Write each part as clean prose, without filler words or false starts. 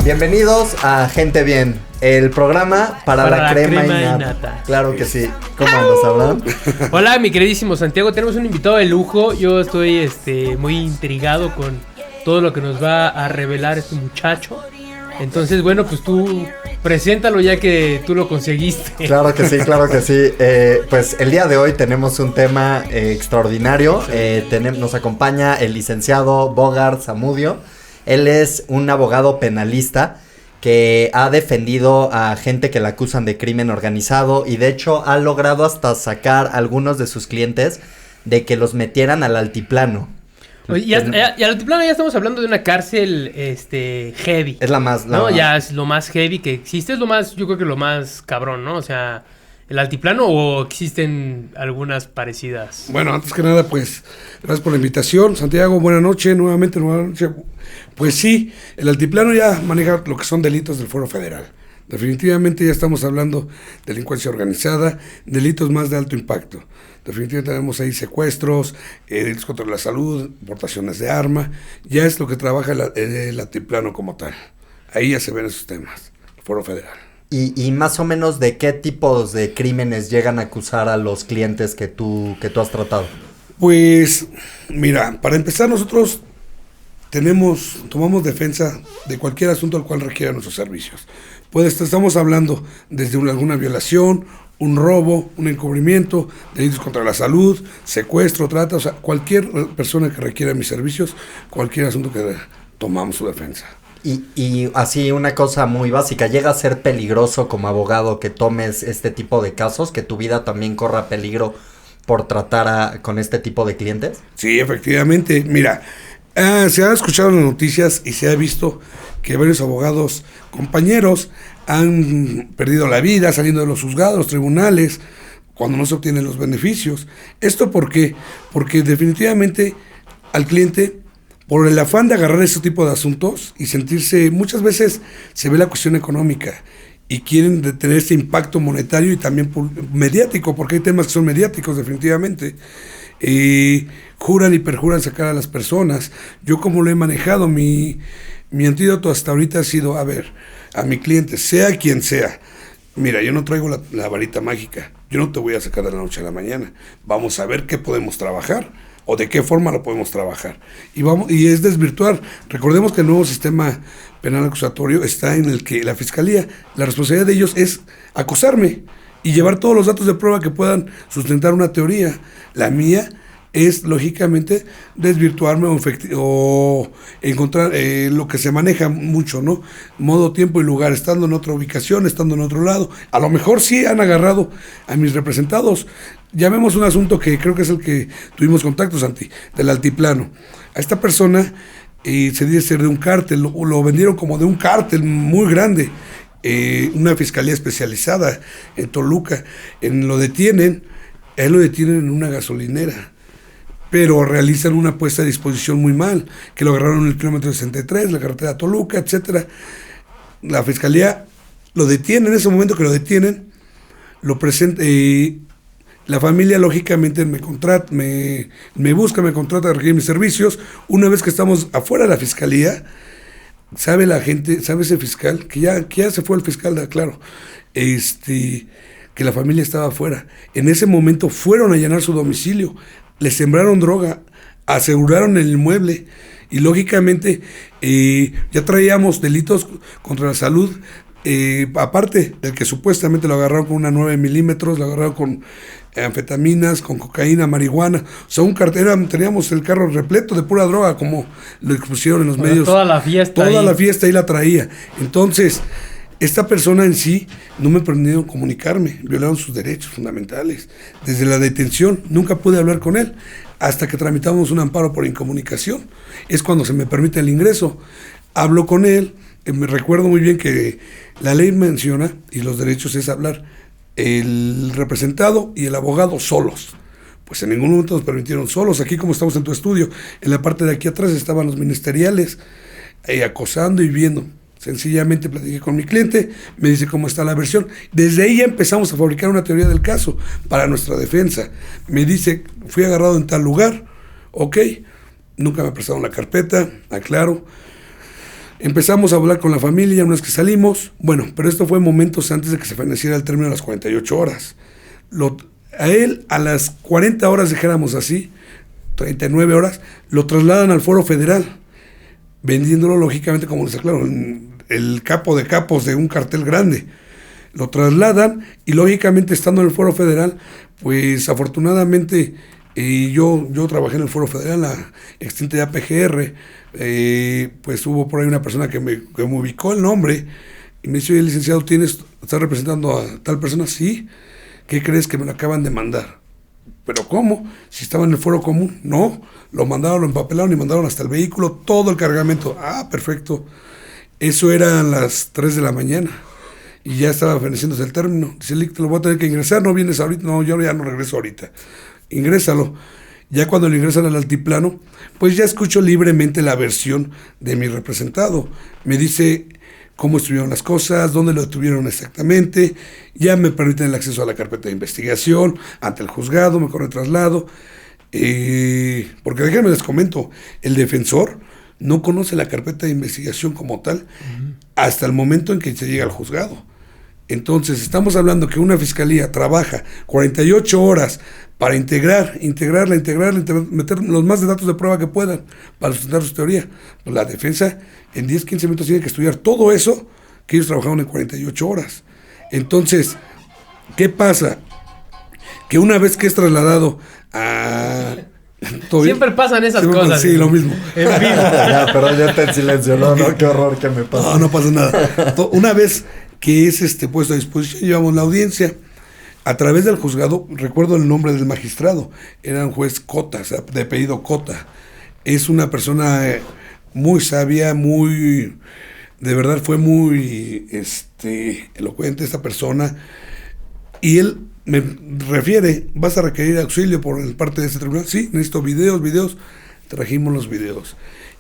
Bienvenidos a Gente Bien, el programa para la crema y nata. Claro que sí. ¿Cómo andas, Abraham? Hola, mi queridísimo Santiago. Tenemos un invitado de lujo. Yo estoy muy intrigado con todo lo que nos va a revelar este muchacho. Entonces, bueno, pues tú preséntalo ya que tú lo conseguiste. Claro que sí, claro que sí. Pues el día de hoy tenemos un tema extraordinario. Nos acompaña el licenciado Bogart Zamudio. Él es un abogado penalista que ha defendido a gente que le acusan de crimen organizado y de hecho ha logrado hasta sacar a algunos de sus clientes de que los metieran al altiplano. Y al altiplano ya estamos hablando de una cárcel heavy. Es la más... Ya es lo más heavy que existe, es lo más, yo creo que lo más cabrón, ¿no? O sea, ¿el altiplano o existen algunas parecidas? Bueno, antes que nada, pues, gracias por la invitación. Santiago, buena noche, nuevamente. Pues sí, el altiplano ya maneja lo que son delitos del Fuero Federal. Definitivamente ya estamos hablando de delincuencia organizada, delitos más de alto impacto. Definitivamente tenemos ahí secuestros, delitos contra la salud, portaciones de arma. Ya es lo que trabaja el altiplano como tal. Ahí ya se ven esos temas, el Fuero Federal. Y más o menos de qué tipos de crímenes llegan a acusar a los clientes que tú has tratado. Pues, mira, para empezar nosotros tomamos defensa de cualquier asunto al cual requiera nuestros servicios. Pues estamos hablando desde alguna violación, un robo, un encubrimiento, delitos contra la salud, secuestro, trata, o sea, cualquier persona que requiera mis servicios, cualquier asunto que tomamos su defensa. Y así una cosa muy básica, ¿llega a ser peligroso como abogado que tomes este tipo de casos, que tu vida también corra peligro por tratar con este tipo de clientes? Sí, efectivamente, mira, se han escuchado en las noticias y se ha visto que varios abogados, compañeros, han perdido la vida saliendo de los juzgados, los tribunales, cuando no se obtienen los beneficios. ¿Esto por qué? Porque definitivamente al cliente, por el afán de agarrar ese tipo de asuntos y sentirse, muchas veces se ve la cuestión económica y quieren tener ese impacto monetario y también mediático, porque hay temas que son mediáticos definitivamente. Juran y perjuran sacar a las personas. Yo como lo he manejado, mi antídoto hasta ahorita ha sido, a mi cliente, sea quien sea, mira, yo no traigo la varita mágica, yo no te voy a sacar de la noche a la mañana, vamos a ver qué podemos trabajar o de qué forma lo podemos trabajar y es desvirtuar. Recordemos que el nuevo sistema penal acusatorio está en el que la fiscalía, la responsabilidad de ellos es acusarme y llevar todos los datos de prueba que puedan sustentar una teoría. La mía es, lógicamente, desvirtuarme o encontrar lo que se maneja mucho, ¿no? Modo, tiempo y lugar, estando en otra ubicación, estando en otro lado. A lo mejor sí han agarrado a mis representados. Ya vemos un asunto que creo que es el que tuvimos contacto, Santi, del altiplano. A esta persona se dice ser de un cártel, lo vendieron como de un cártel muy grande. Una fiscalía especializada en Toluca, él lo detienen en una gasolinera, pero realizan una puesta a disposición muy mal, que lo agarraron en el kilómetro 63, la carretera Toluca, etcétera. La fiscalía lo detiene, en ese momento que lo detienen, lo presenta, la familia lógicamente me busca, me contrata, requiere mis servicios. Una vez que estamos afuera de la fiscalía, sabe la gente, sabe ese fiscal, que ya se fue el fiscal, claro, que la familia estaba afuera. En ese momento fueron a allanar su domicilio, le sembraron droga, aseguraron el inmueble y lógicamente ya traíamos delitos contra la salud, aparte del que supuestamente lo agarraron con una 9 milímetros, lo agarraron con anfetaminas, con cocaína, marihuana, o sea, teníamos el carro repleto de pura droga, como lo expusieron en los medios. Toda la fiesta ahí la traía. Entonces, esta persona en sí no me permitieron comunicarme, violaron sus derechos fundamentales. Desde la detención nunca pude hablar con él, hasta que tramitamos un amparo por incomunicación. Es cuando se me permite el ingreso. Hablo con él, me recuerdo muy bien que la ley menciona, y los derechos es hablar, el representado y el abogado solos. Pues en ningún momento nos permitieron solos. Aquí, como estamos en tu estudio, en la parte de aquí atrás estaban los ministeriales, acosando y viendo. Sencillamente platiqué con mi cliente, me dice cómo está la versión. Desde ahí ya empezamos a fabricar una teoría del caso para nuestra defensa. Me dice, fui agarrado en tal lugar, ok, nunca me prestaron la carpeta, aclaro. Empezamos a hablar con la familia una vez que salimos. Bueno, pero esto fue momentos antes de que se feneciera el término de las 48 horas. A él, a las 40 horas, dijéramos así, 39 horas, lo trasladan al Foro Federal, vendiéndolo lógicamente, como les aclaro, el capo de capos de un cartel grande. Lo trasladan y lógicamente estando en el Foro Federal, pues afortunadamente yo trabajé en el Foro Federal, la extinta ya PGR, pues hubo por ahí una persona que me ubicó el nombre y me dice, oye, licenciado, ¿estás representando a tal persona? Sí. ¿Qué crees? Que me lo acaban de mandar. ¿Pero cómo? Si estaba en el foro común. No, lo mandaron, lo empapelaron y mandaron hasta el vehículo, todo el cargamento. Ah, perfecto. Eso era a las 3 de la mañana y ya estaba feneciéndose el término. Dice, te lo voy a tener que ingresar, ¿no vienes ahorita? No, yo ya no regreso ahorita. Ingrésalo. Ya cuando lo ingresan al altiplano, pues ya escucho libremente la versión de mi representado. Me dice cómo estuvieron las cosas, dónde lo detuvieron exactamente, ya me permiten el acceso a la carpeta de investigación, ante el juzgado, me corre traslado, porque déjenme les comento, el defensor no conoce la carpeta de investigación como tal hasta el momento en que se llega al juzgado. Entonces, estamos hablando que una fiscalía trabaja 48 horas para integrarla, meter los más de datos de prueba que puedan para sustentar su teoría. Pues la defensa en 10, 15 minutos tiene que estudiar todo eso que ellos trabajaron en 48 horas. Entonces, ¿qué pasa? Que una vez que es trasladado a... Siempre pasan esas cosas. Sí, lo mismo. En vivo. Ya, pero ya está en silencio. No, qué horror que me pasa. No pasa nada. Una vez que es puesto a disposición, llevamos la audiencia. A través del juzgado, recuerdo el nombre del magistrado, era un juez Cota, o sea, de apellido Cota. Es una persona muy sabia, de verdad fue muy elocuente esta persona. Y él me refiere, ¿vas a requerir auxilio por parte de este tribunal? Sí, necesito videos, trajimos los videos.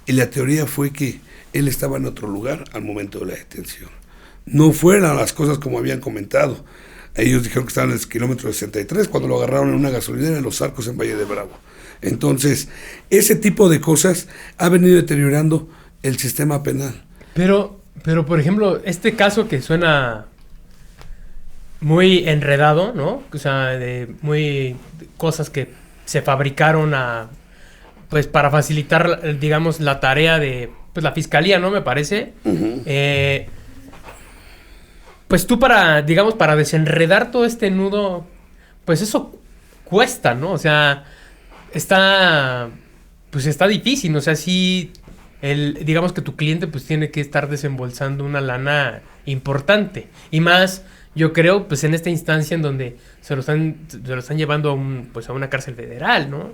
Y la teoría fue que él estaba en otro lugar al momento de la detención. No fueran las cosas como habían comentado. Ellos dijeron que estaban en el kilómetro 63 cuando lo agarraron en una gasolinera en Los Arcos, en Valle de Bravo. Entonces, ese tipo de cosas ha venido deteriorando el sistema penal. Pero por ejemplo, este caso que suena muy enredado, ¿no? O sea, de cosas que se fabricaron pues para facilitar, digamos, la tarea de pues la fiscalía, ¿no? Me parece. Uh-huh. Pues tú para desenredar todo este nudo, pues eso cuesta, ¿no? O sea, está difícil, o sea, sí, digamos que tu cliente pues tiene que estar desembolsando una lana importante. Y más, yo creo, pues en esta instancia en donde se lo están llevando a una cárcel federal, ¿no?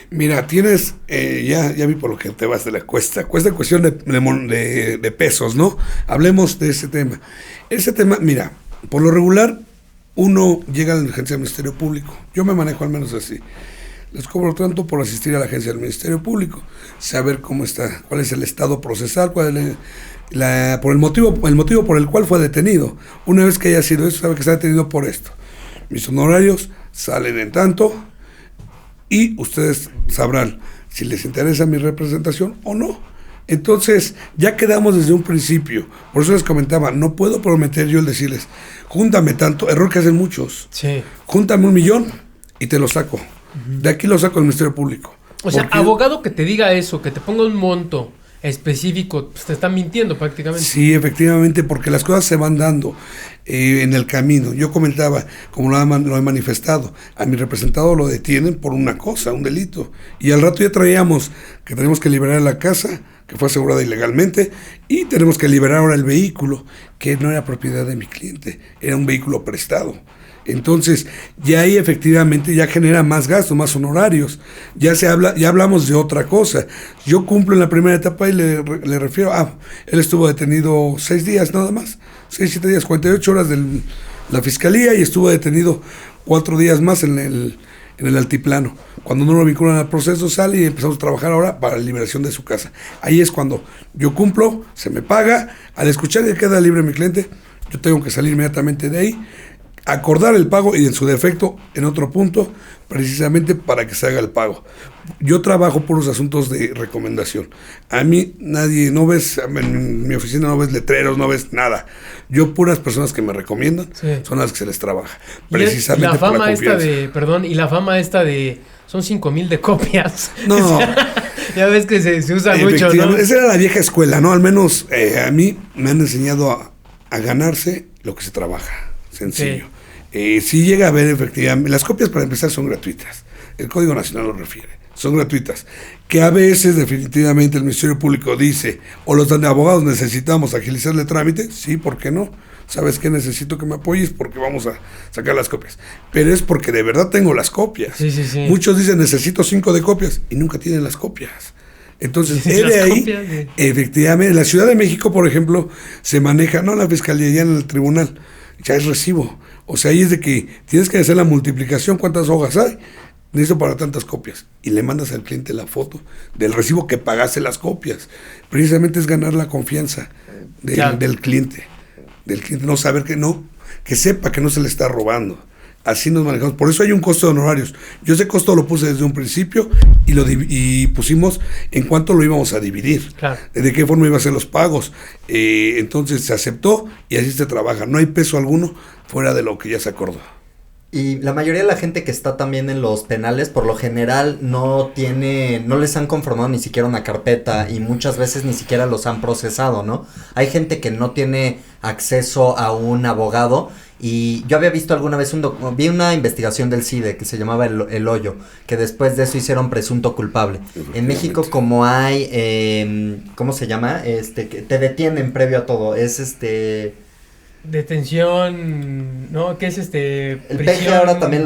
Mira, tienes, ya vi por lo que te vas de la cuesta cuestión de pesos, ¿no? Hablemos de ese tema. Ese tema, mira, por lo regular, uno llega a la agencia del Ministerio Público. Yo me manejo al menos así. Les cobro tanto por asistir a la agencia del Ministerio Público, saber cómo está, cuál es el estado procesal, cuál es el motivo por el cual fue detenido. Una vez que haya sido eso, sabe que está detenido por esto. Mis honorarios salen en tanto y ustedes sabrán si les interesa mi representación o no. Entonces, ya quedamos desde un principio. Por eso les comentaba, no puedo prometer yo el decirles, júntame tanto, error que hacen muchos. Sí. Júntame 1 millón y te lo saco. Uh-huh. De aquí lo saco del Ministerio Público. O sea, abogado que te diga eso, que te ponga un monto específico, pues te están mintiendo prácticamente. Sí, efectivamente, porque las cosas se van dando en el camino. Yo comentaba, como lo he manifestado, a mi representado lo detienen por una cosa, un delito, y al rato ya traíamos que tenemos que liberar la casa, que fue asegurada ilegalmente, y tenemos que liberar ahora el vehículo, que no era propiedad de mi cliente, era un vehículo prestado. Entonces, ya ahí efectivamente ya genera más gastos, más honorarios. Ya hablamos de otra cosa. Yo cumplo en la primera etapa y le refiero, él estuvo detenido 6 días nada más, 6, 7 días, 48 horas de la fiscalía y estuvo detenido 4 días más en el altiplano. Cuando no lo vinculan al proceso, sale y empezamos a trabajar ahora para la liberación de su casa. Ahí es cuando yo cumplo, se me paga, al escuchar que queda libre mi cliente, yo tengo que salir inmediatamente de ahí. acordar el pago y en su defecto en otro punto, precisamente para que se haga el pago. Yo trabajo por los asuntos de recomendación. A mí nadie, no ves, en mi oficina no ves letreros, no ves nada. Yo puras personas que me recomiendan son las que se les trabaja. Precisamente la fama por la confianza. y la fama esta de son 5,000 de copias. No. Ya ves que se usa mucho, ¿no? Esa era la vieja escuela, ¿no? Al menos a mí me han enseñado a ganarse lo que se trabaja. Sencillo. Sí llega a haber efectivamente, las copias para empezar son gratuitas, el Código Nacional lo refiere, son gratuitas, que a veces definitivamente el Ministerio Público dice, o los abogados necesitamos agilizarle el trámite, sí, ¿por qué no? ¿Sabes qué? Necesito que me apoyes porque vamos a sacar las copias, pero es porque de verdad tengo las copias. Sí. Muchos dicen necesito 5 de copias y nunca tienen las copias. Entonces, de ahí, copias, efectivamente, en la Ciudad de México, por ejemplo, se maneja, no en la fiscalía, ya en el tribunal, ya es recibo. O sea, ahí es de que tienes que hacer la multiplicación, cuántas hojas hay, necesito para tantas copias. Y le mandas al cliente la foto del recibo que pagaste las copias. Precisamente es ganar la confianza del cliente. Del cliente, no saber que sepa que no se le está robando. Así nos manejamos. Por eso hay un costo de honorarios. Yo ese costo lo puse desde un principio y pusimos en cuánto lo íbamos a dividir. Claro. De qué forma iban a ser los pagos. Entonces se aceptó y así se trabaja. No hay peso alguno fuera de lo que ya se acordó. Y la mayoría de la gente que está también en los penales, por lo general, no les han conformado ni siquiera una carpeta y muchas veces ni siquiera los han procesado, ¿no? Hay gente que no tiene acceso a un abogado y yo había visto alguna vez vi una investigación del CIDE que se llamaba El Hoyo, que después de eso hicieron presunto culpable. En México, como hay, ¿cómo se llama? Que te detienen previo a todo, detención, ¿no? ¿Qué es El PG ahora también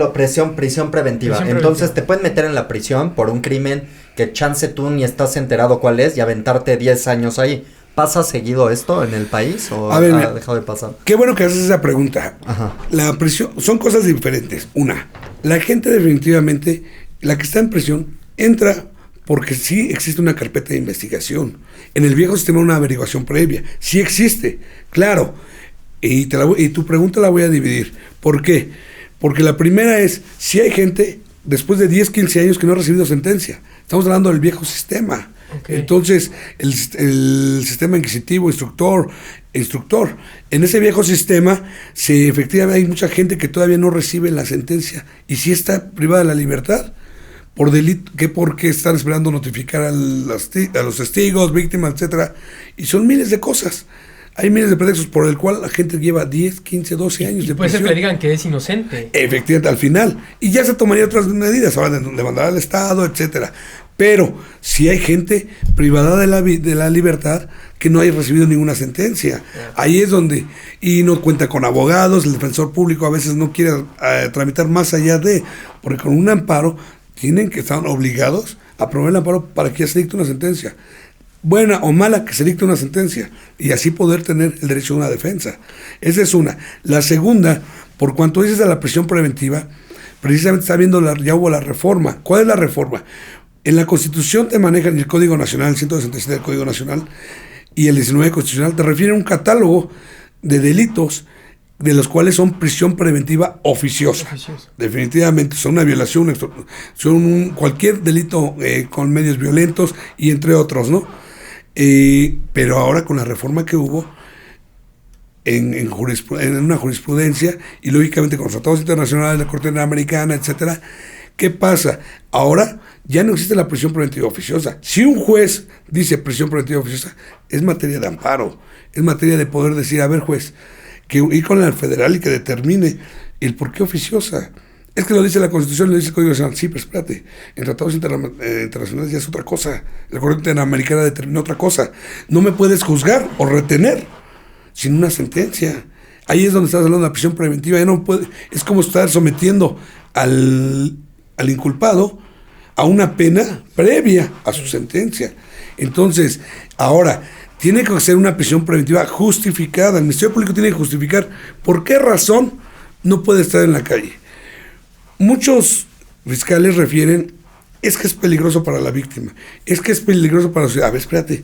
prisión preventiva. Entonces te pueden meter en la prisión por un crimen que chance tú ni estás enterado cuál es y aventarte 10 años ahí. ¿Pasa seguido esto en el país o ha dejado de pasar? Qué bueno que haces esa pregunta. Ajá. La prisión, son cosas diferentes. Una, la gente definitivamente, la que está en prisión, entra porque sí existe una carpeta de investigación. En el viejo sistema una averiguación previa. Sí existe, claro. Y tu pregunta la voy a dividir. ¿Por qué? Porque la primera es, si hay gente después de 10, 15 años que no ha recibido sentencia. Estamos hablando del viejo sistema. Okay. Entonces, el sistema inquisitivo, instructor, en ese viejo sistema, efectivamente hay mucha gente que todavía no recibe la sentencia y sí está privada de la libertad por delito, ¿por qué están esperando notificar a los testigos, víctimas, etcétera? Y son miles de cosas. Hay miles de pretextos por el cual la gente lleva 10, 15, 12 años de puede ser prisión. que le digan que es inocente. Efectivamente, al final. Y ya se tomarían otras medidas, ahora de mandar al Estado, etcétera. Pero si hay gente privada de la libertad que no haya recibido ninguna sentencia. Ahí es donde, y no cuenta con abogados, el defensor público a veces no quiere tramitar más allá porque con un amparo tienen que estar obligados a promover el amparo para que ya se dicte una sentencia. Buena o mala, que se dicte una sentencia y así poder tener el derecho a una defensa. Esa es una. La segunda, por cuanto dices de la prisión preventiva, precisamente está viendo, ya hubo la reforma. ¿Cuál es la reforma? En la Constitución te manejan el Código Nacional, el 167 del Código Nacional y el 19 Constitucional, te refieren a un catálogo de delitos de los cuales son prisión preventiva oficiosa. Definitivamente son una violación, son cualquier delito con medios violentos y entre otros, ¿no? Pero ahora con la reforma que hubo en una jurisprudencia y lógicamente con los tratados internacionales, la Corte Interamericana, etcétera, ¿qué pasa? Ahora ya no existe la prisión preventiva oficiosa. Si un juez dice prisión preventiva oficiosa, es materia de amparo, es materia de poder decir, a ver, juez, que ir con la federal y que determine el por qué oficiosa. Es que lo dice la Constitución, lo dice el Código Nacional. Sí, pero espérate, en tratados internacionales ya es otra cosa. La Corte Interamericana determina otra cosa. No me puedes juzgar o retener sin una sentencia. Ahí es donde estás hablando de la prisión preventiva. Ya no puede, es como estar sometiendo al inculpado a una pena previa a su sentencia. Entonces, ahora, tiene que ser una prisión preventiva justificada. El Ministerio Público tiene que justificar por qué razón no puede estar en la calle. Muchos fiscales refieren, es que es peligroso para la víctima, es que es peligroso para la sociedad. A ver, espérate,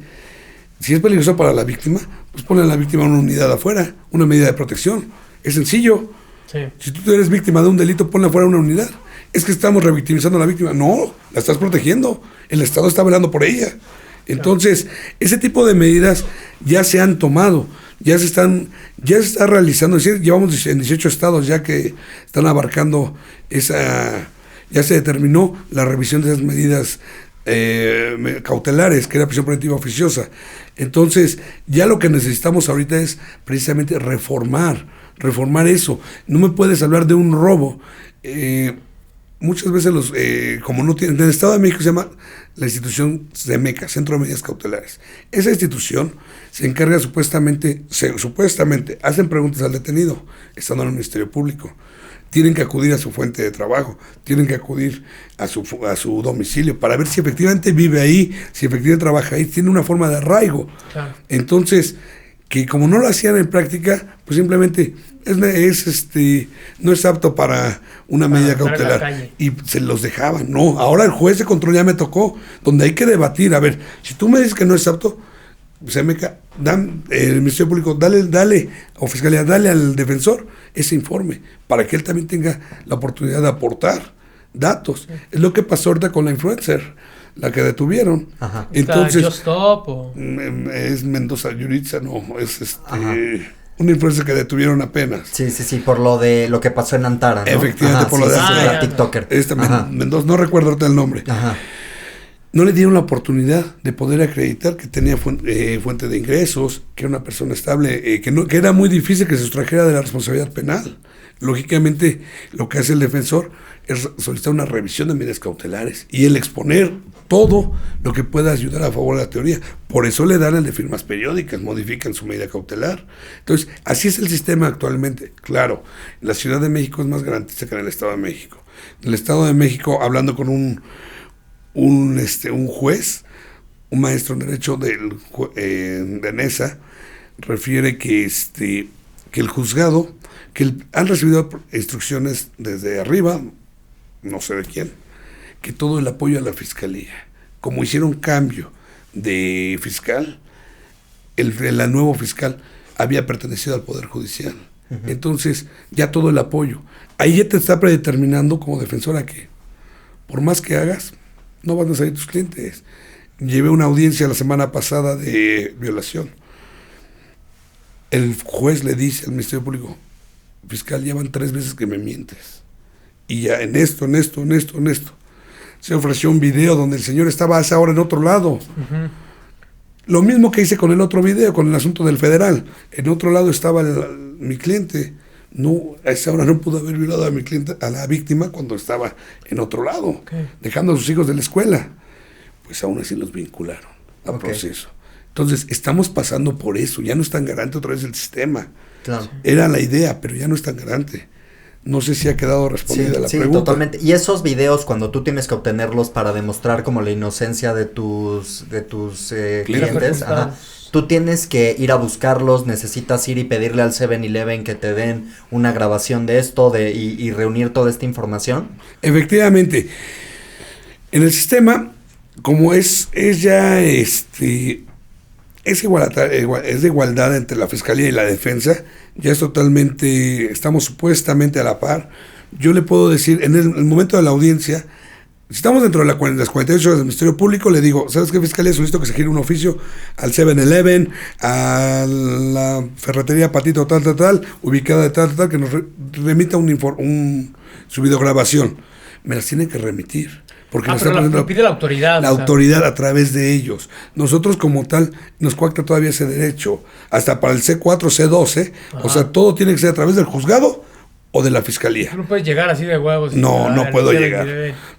si es peligroso para la víctima, pues ponle a la víctima una unidad afuera, una medida de protección. Es sencillo. Sí. Si tú eres víctima de un delito, ponla fuera de una unidad. Es que estamos revictimizando a la víctima. No, la estás protegiendo. El Estado está velando por ella. Entonces, ese tipo de medidas ya se han tomado, ya se está realizando. Es decir, llevamos en 18 estados ya que están abarcando ya se determinó la revisión de esas medidas cautelares, que era prisión preventiva oficiosa. Entonces, ya lo que necesitamos ahorita es precisamente reformar eso. No me puedes hablar de un robo. Muchas veces como no tienen, en el Estado de México se llama la institución CEMECA, Centro de Medidas Cautelares. Esa institución se encarga supuestamente, hacen preguntas al detenido, estando en el Ministerio Público. Tienen que acudir a su fuente de trabajo, tienen que acudir a su domicilio para ver si efectivamente vive ahí, si efectivamente trabaja ahí, tiene una forma de arraigo. Claro. Entonces, que como no lo hacían en práctica, pues simplemente no es apto para una medida cautelar y se los dejaban. No, ahora el juez de control ya me tocó, donde hay que debatir. A ver, si tú me dices que no es apto, el Ministerio Público, dale, o Fiscalía, dale al defensor ese informe, para que él también tenga la oportunidad de aportar datos. Sí. Es lo que pasó ahorita con la influencer, la que detuvieron. Ajá. Entonces, es Mendoza Yuritza, no, es una influencer que detuvieron apenas. Sí, por lo que pasó en Antara, ¿no? Efectivamente, por lo de la TikToker. Mendoza, no recuerdo ahorita el nombre. Ajá. No le dieron la oportunidad de poder acreditar que tenía fuente de ingresos, que era una persona estable, que era muy difícil que se sustrajera de la responsabilidad penal. Lógicamente, lo que hace el defensor es solicitar una revisión de medidas cautelares y el exponer todo lo que pueda ayudar a favor de la teoría. Por eso le dan el de firmas periódicas, modifican su medida cautelar. Entonces, así es el sistema actualmente. Claro, la Ciudad de México es más garantista que en el Estado de México. En el Estado de México, hablando con un juez, un maestro en derecho de NESA, refiere que el juzgado, han recibido instrucciones desde arriba, no sé de quién, que todo el apoyo a la fiscalía. Como hicieron cambio de fiscal, el nuevo fiscal había pertenecido al Poder Judicial. Uh-huh. Entonces, ya todo el apoyo. Ahí ya te está predeterminando como defensora que, por más que hagas, no van a salir tus clientes. Llevé una audiencia la semana pasada de violación. El juez le dice al Ministerio Público: fiscal, llevan 3 veces que me mientes. Y ya en esto. Se ofreció un video donde el señor estaba a esa hora en otro lado. Uh-huh. Lo mismo que hice con el otro video, con el asunto del federal. En otro lado estaba mi cliente. No, a esa hora no pudo haber violado a la víctima cuando estaba en otro lado, okay, dejando a sus hijos de la escuela. Pues aún así los vincularon al proceso. Entonces, estamos pasando por eso. Ya no es tan garante otra vez el sistema. Claro. Era la idea, pero ya no es tan garante. No sé si ha quedado respondida la pregunta. Sí, totalmente. Y esos videos, cuando tú tienes que obtenerlos para demostrar como la inocencia de tus clientes, tú tienes que ir a buscarlos, necesitas ir y pedirle al 7-Eleven que te den una grabación de esto y reunir toda esta información. Efectivamente. En el sistema, como es de igualdad entre la fiscalía y la defensa, ya estamos supuestamente a la par. Yo le puedo decir, en el momento de la audiencia, si estamos dentro de las 48 horas del Ministerio Público, le digo: ¿sabes qué, fiscalía? Solicito que se gire un oficio al 7-Eleven, a la ferretería Patito tal, ubicada de tal, que nos remita su videograbación. Me las tienen que remitir. Porque lo pide la autoridad. La autoridad a través de ellos. Nosotros como tal nos coacta todavía ese derecho. Hasta para el C4, C12. Ajá. O sea, todo tiene que ser a través del juzgado o de la fiscalía. Tú no puedes llegar así de huevos. No puedo llegar.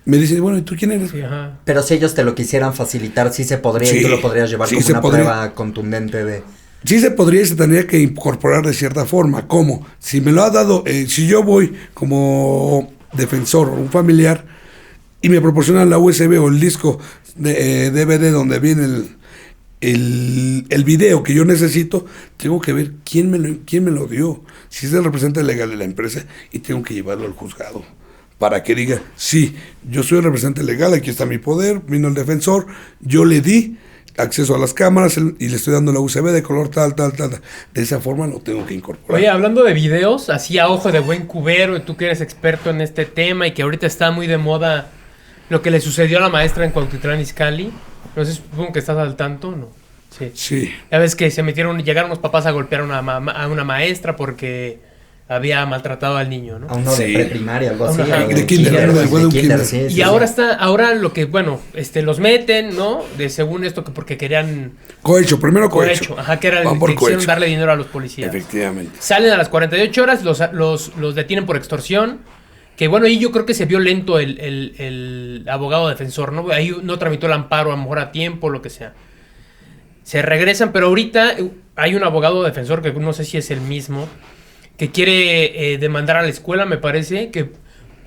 Me dicen: bueno, ¿y tú quién eres? Sí, ajá. Pero si ellos te lo quisieran facilitar, sí se podría, y tú lo podrías llevar como una prueba contundente de... Sí se podría, y se tendría que incorporar de cierta forma. ¿Cómo? Si me lo ha dado, si yo voy como defensor o un familiar y me proporcionan la USB o el disco de DVD donde viene el video que yo necesito, tengo que ver quién me lo dio, si es el representante legal de la empresa, y tengo que llevarlo al juzgado para que diga: sí, yo soy el representante legal, aquí está mi poder, vino el defensor, yo le di acceso a las cámaras y le estoy dando la USB de color tal. De esa forma lo tengo que incorporar. Oye, hablando de videos, así a ojo de buen cubero, tú que eres experto en este tema y que ahorita está muy de moda lo que le sucedió a la maestra en Cuautitlán Izcalli. No sé, supongo que estás al tanto, ¿no? Sí. Ya ves que llegaron los papás a golpear a una maestra porque había maltratado al niño, ¿no? A uno de preprimaria, algo así. De kinder, de kinder, sí. Y ahora lo que, bueno, los meten, ¿no? Según esto, que porque querían... Cohecho, primero cohecho. Ajá, que era el que quisieron darle dinero a los policías. Efectivamente. Salen a las 48 horas, los detienen por extorsión. Que bueno, ahí yo creo que se vio lento el abogado defensor, ¿no? Ahí no tramitó el amparo a lo mejor a tiempo, lo que sea. Se regresan, pero ahorita hay un abogado defensor que no sé si es el mismo, que quiere demandar a la escuela, me parece, que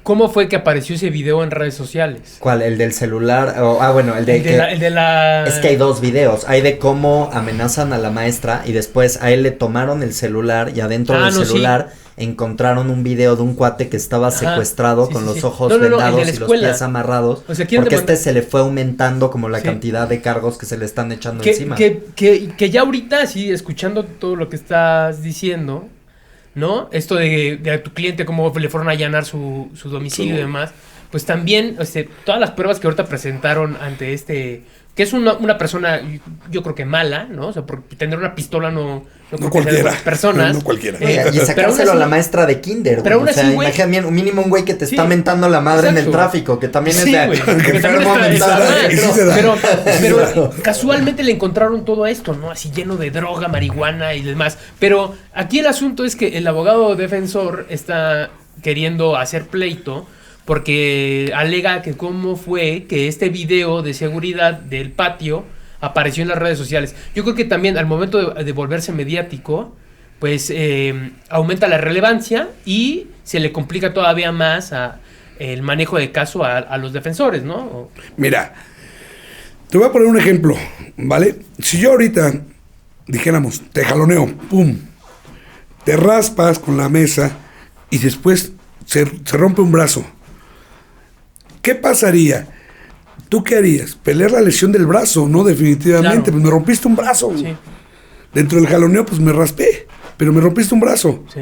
¿cómo fue que apareció ese video en redes sociales? ¿Cuál? ¿El del celular? Bueno, el de la... Es que hay dos videos. Hay de cómo amenazan a la maestra y después a él le tomaron el celular y adentro del celular encontraron un video de un cuate que estaba secuestrado con los ojos vendados y los pies amarrados. O sea, porque se le fue aumentando como la cantidad de cargos que se le están echando encima. Que ya ahorita, sí, escuchando todo lo que estás diciendo, ¿no? Esto de tu cliente, cómo le fueron a allanar su domicilio y demás, pues también, todas las pruebas que ahorita presentaron ante que es una persona, yo creo que mala, ¿no? O sea, por tener una pistola no cualquiera. Personas. No cualquiera. Y sacárselo a la maestra de kinder. Pero aún así, güey. Imagínate, mínimo un güey que te está mentando la madre en el tráfico, que también es de enfermo mental. Pero casualmente le encontraron todo esto, ¿no? Así lleno de droga, marihuana y demás. Pero aquí el asunto es que el abogado defensor está queriendo hacer pleito porque alega que cómo fue que este video de seguridad del patio apareció en las redes sociales. Yo creo que también al momento de volverse mediático, pues aumenta la relevancia y se le complica todavía más el manejo de caso a los defensores, ¿no? Mira, te voy a poner un ejemplo, ¿vale? Si yo ahorita dijéramos, te jaloneo, pum, te raspas con la mesa y después se rompe un brazo, ¿qué pasaría? ¿Tú qué harías? Pelear la lesión del brazo, ¿no? Definitivamente. Claro. Pues me rompiste un brazo. Sí. Dentro del jaloneo, pues me raspé, pero me rompiste un brazo. Sí.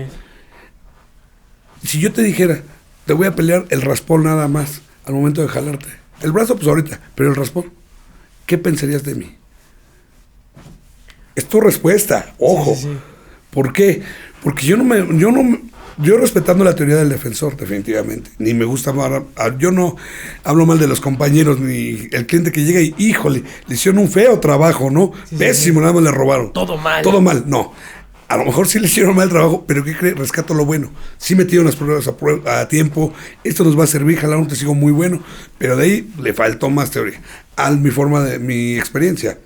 Si yo te dijera, te voy a pelear el raspón nada más al momento de jalarte. El brazo, pues ahorita, pero el raspón, ¿qué pensarías de mí? Es tu respuesta, ojo. Sí. ¿Por qué? Porque yo respetando la teoría del defensor, definitivamente, ni me gusta yo no hablo mal de los compañeros, ni el cliente que llega y, híjole, le hicieron un feo trabajo, ¿no? Pésimo, nada más le robaron. Todo mal. Todo mal, no. A lo mejor sí le hicieron mal el trabajo, pero ¿qué crees? Rescato lo bueno. Sí metieron las pruebas a tiempo, esto nos va a servir, jalaron un testigo muy bueno, pero de ahí le faltó más teoría, mi experiencia.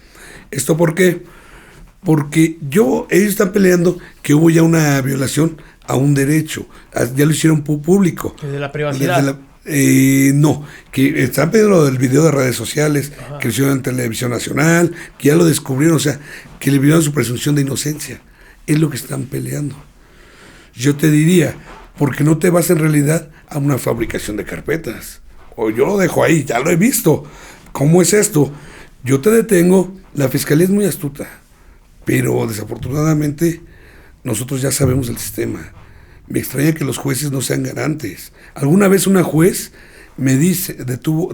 ¿Esto por qué? Porque ellos están peleando que hubo ya una violación a un derecho, ya lo hicieron público. ¿De la privacidad? No, que están pidiendo lo del video de redes sociales, que lo hicieron en Televisión Nacional, que ya lo descubrieron, o sea, que le violaron su presunción de inocencia. Es lo que están peleando. Yo te diría, ¿por qué no te vas en realidad a una fabricación de carpetas? O yo lo dejo ahí, ya lo he visto. ¿Cómo es esto? Yo te detengo, la fiscalía es muy astuta, pero desafortunadamente nosotros ya sabemos el sistema. Me extraña que los jueces no sean garantes. Alguna vez una juez me dice,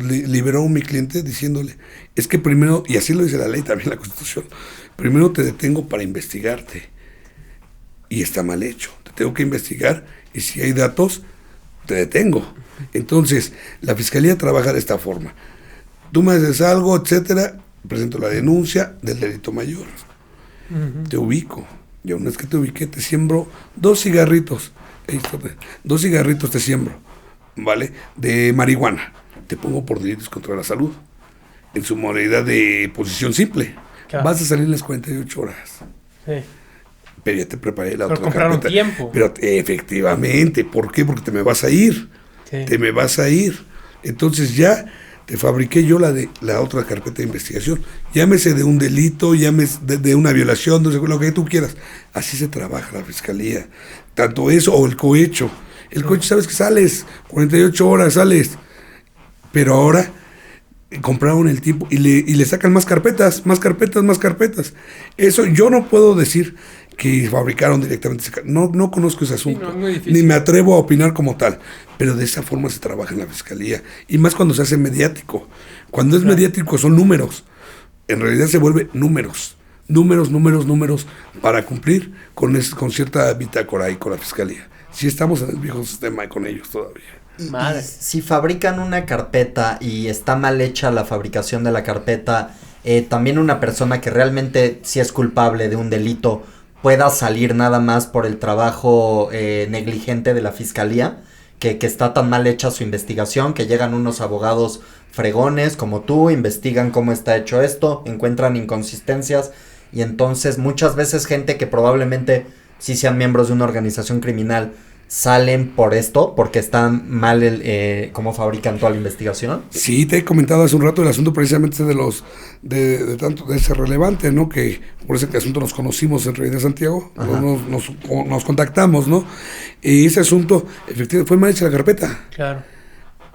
liberó a mi cliente diciéndole, es que primero, y así lo dice la ley, también la Constitución, primero te detengo para investigarte. Y está mal hecho. Te tengo que investigar y si hay datos, te detengo. Entonces, la fiscalía trabaja de esta forma. Tú me haces algo, etcétera, presento la denuncia del delito mayor. Te ubico. Y una vez que te ubiqué, te siembro 2 cigarritos. 2 cigarritos te siembro, ¿vale? De marihuana. Te pongo por delitos contra la salud. En su modalidad de posición simple. Claro. Vas a salir en las 48 horas. Sí. Pero ya te preparé la otra carpeta. Pero compraron tiempo. Pero efectivamente, ¿por qué? Porque te me vas a ir. Sí. Te me vas a ir. Entonces ya te fabriqué yo la otra carpeta de investigación. Llámese de un delito, llámese de una violación, no sé, lo que tú quieras. Así se trabaja la fiscalía. Tanto eso o el cohecho. El cohecho, sabes que sales, 48 horas sales. Pero ahora compraron el tipo y le sacan más carpetas. Eso yo no puedo decir que fabricaron directamente no conozco ese asunto, ni me atrevo a opinar como tal, pero de esa forma se trabaja en la fiscalía, y más cuando se hace mediático. Cuando es mediático son números, en realidad se vuelve números para cumplir con cierta bitácora ahí con la fiscalía. Si estamos en el viejo sistema con ellos todavía. Y si fabrican una carpeta y está mal hecha la fabricación de la carpeta, también una persona que realmente sí es culpable de un delito pueda salir nada más por el trabajo negligente de la fiscalía, que está tan mal hecha su investigación, que llegan unos abogados fregones como tú, investigan cómo está hecho esto, encuentran inconsistencias, y entonces muchas veces gente que probablemente sí sean miembros de una organización criminal salen por esto, porque están mal cómo fabrican toda la investigación. Sí, te he comentado hace un rato el asunto precisamente de ese relevante, ¿no? Que por ese asunto nos conocimos en realidad, Santiago, nos contactamos, ¿no? Y ese asunto, efectivamente, fue mal hecha la carpeta. Claro.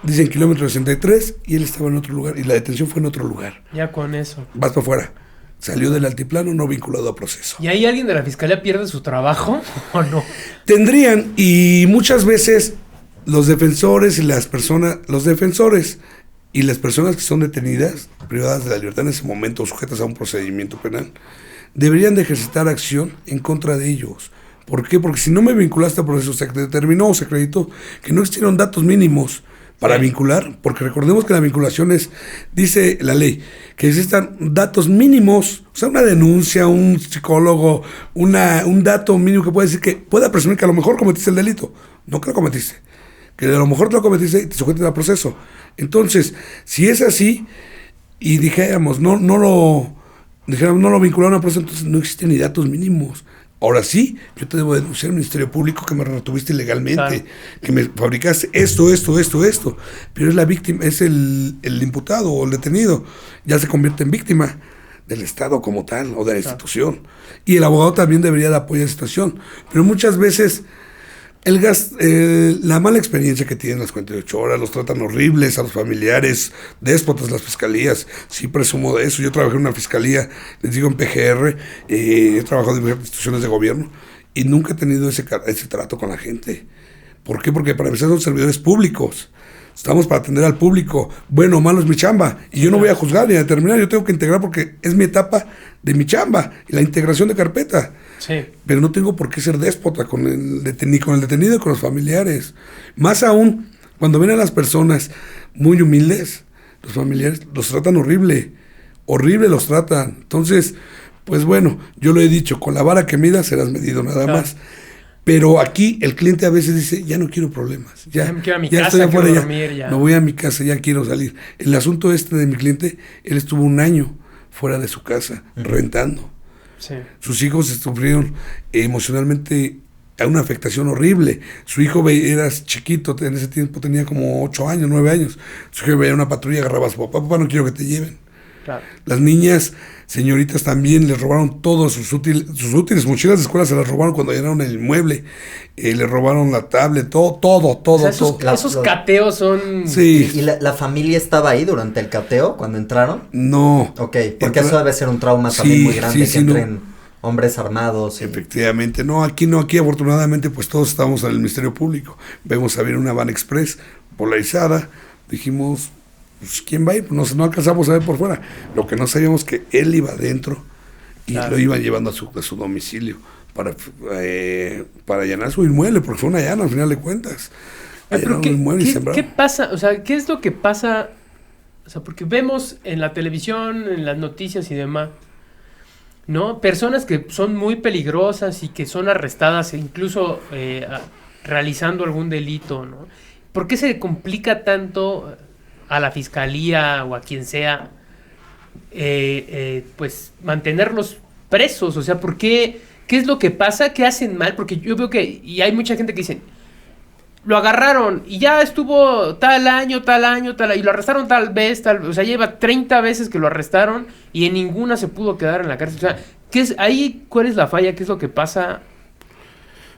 Dicen kilómetro 63 y él estaba en otro lugar, y la detención fue en otro lugar. Ya con eso. Vas para afuera. Salió del altiplano no vinculado a proceso. ¿Y ahí alguien de la fiscalía pierde su trabajo o no? Tendrían, y muchas veces los defensores y las personas que son detenidas, privadas de la libertad en ese momento, sujetas a un procedimiento penal, deberían de ejercitar acción en contra de ellos. ¿Por qué? Porque si no me vinculaste a proceso, se determinó o se acreditó que no existieron datos mínimos para vincular, porque recordemos que la vinculación dice la ley, que existan datos mínimos, o sea, una denuncia, un psicólogo, un dato mínimo que puede decir que pueda presumir que a lo mejor cometiste el delito, no que lo cometiste, que a lo mejor lo cometiste y te sujetes a proceso. Entonces, si es así, y dijéramos, no lo vincularon a proceso, entonces no existen ni datos mínimos. Ahora sí, yo te debo denunciar al Ministerio Público que me retuviste ilegalmente, claro, que me fabricaste esto. Pero es la víctima, es el imputado o el detenido. Ya se convierte en víctima del Estado como tal o de la institución. Y el abogado también debería de apoyar esa situación. Pero muchas veces la mala experiencia que tienen las 48 horas, los tratan horribles a los familiares, déspotas las fiscalías, sí presumo de eso. Yo trabajé en una fiscalía, les digo en PGR, he trabajado en diversas instituciones de gobierno y nunca he tenido ese trato con la gente. ¿Por qué? Porque para empezar son servidores públicos. Estamos para atender al público. Bueno o malo es mi chamba. Y yo no voy a juzgar ni a determinar. Yo tengo que integrar porque es mi etapa de mi chamba. Y la integración de carpeta. Sí. Pero no tengo por qué ser déspota ni con el detenido y con los familiares. Más aún, cuando ven a las personas muy humildes, los familiares los tratan horrible. Horrible los tratan. Entonces, pues bueno, yo lo he dicho, con la vara que midas serás medido nada más. Pero aquí el cliente a veces dice, ya no quiero problemas, ya me quiero a mi ya casa, estoy afuera, quiero dormir, ya. Me voy a mi casa, ya quiero salir. El asunto de mi cliente, él estuvo 1 año fuera de su casa, rentando. Sí. Sus hijos sufrieron emocionalmente una afectación horrible. Su hijo era chiquito, en ese tiempo tenía como 8 años, 9 años. Su hijo veía una patrulla, agarraba a su papá, no quiero que te lleven. Claro. Las niñas, señoritas también, les robaron todos sus útiles, mochilas de escuela se las robaron cuando llenaron el inmueble, le robaron la tablet, todo. O sea, esos cateos son... Sí. ¿Y la familia estaba ahí durante el cateo cuando entraron? No. Ok, porque eso debe ser un trauma también muy grande, que entren hombres armados. Efectivamente, aquí afortunadamente pues todos estábamos en el Ministerio Público, vemos a ver una van express polarizada, dijimos... Pues, ¿quién va a ir? No alcanzamos a ver por fuera. Lo que no sabíamos que él iba adentro y lo iban llevando a su domicilio para allanar su inmueble, porque fue una allana al final de cuentas. Pero ¿qué pasa? O sea, ¿qué es lo que pasa? O sea, porque vemos en la televisión, en las noticias y demás, ¿no? Personas que son muy peligrosas y que son arrestadas, incluso realizando algún delito, ¿no? ¿Por qué se complica tanto a la fiscalía o a quien sea, pues mantenerlos presos? O sea, ¿por qué? ¿Qué es lo que pasa? ¿Qué hacen mal? Porque yo veo que, y hay mucha gente que dice, lo agarraron y ya estuvo tal año, y lo arrestaron tal vez, o sea, lleva 30 veces que lo arrestaron y en ninguna se pudo quedar en la cárcel. O sea, ¿qué es ahí? ¿Cuál es la falla? ¿Qué es lo que pasa?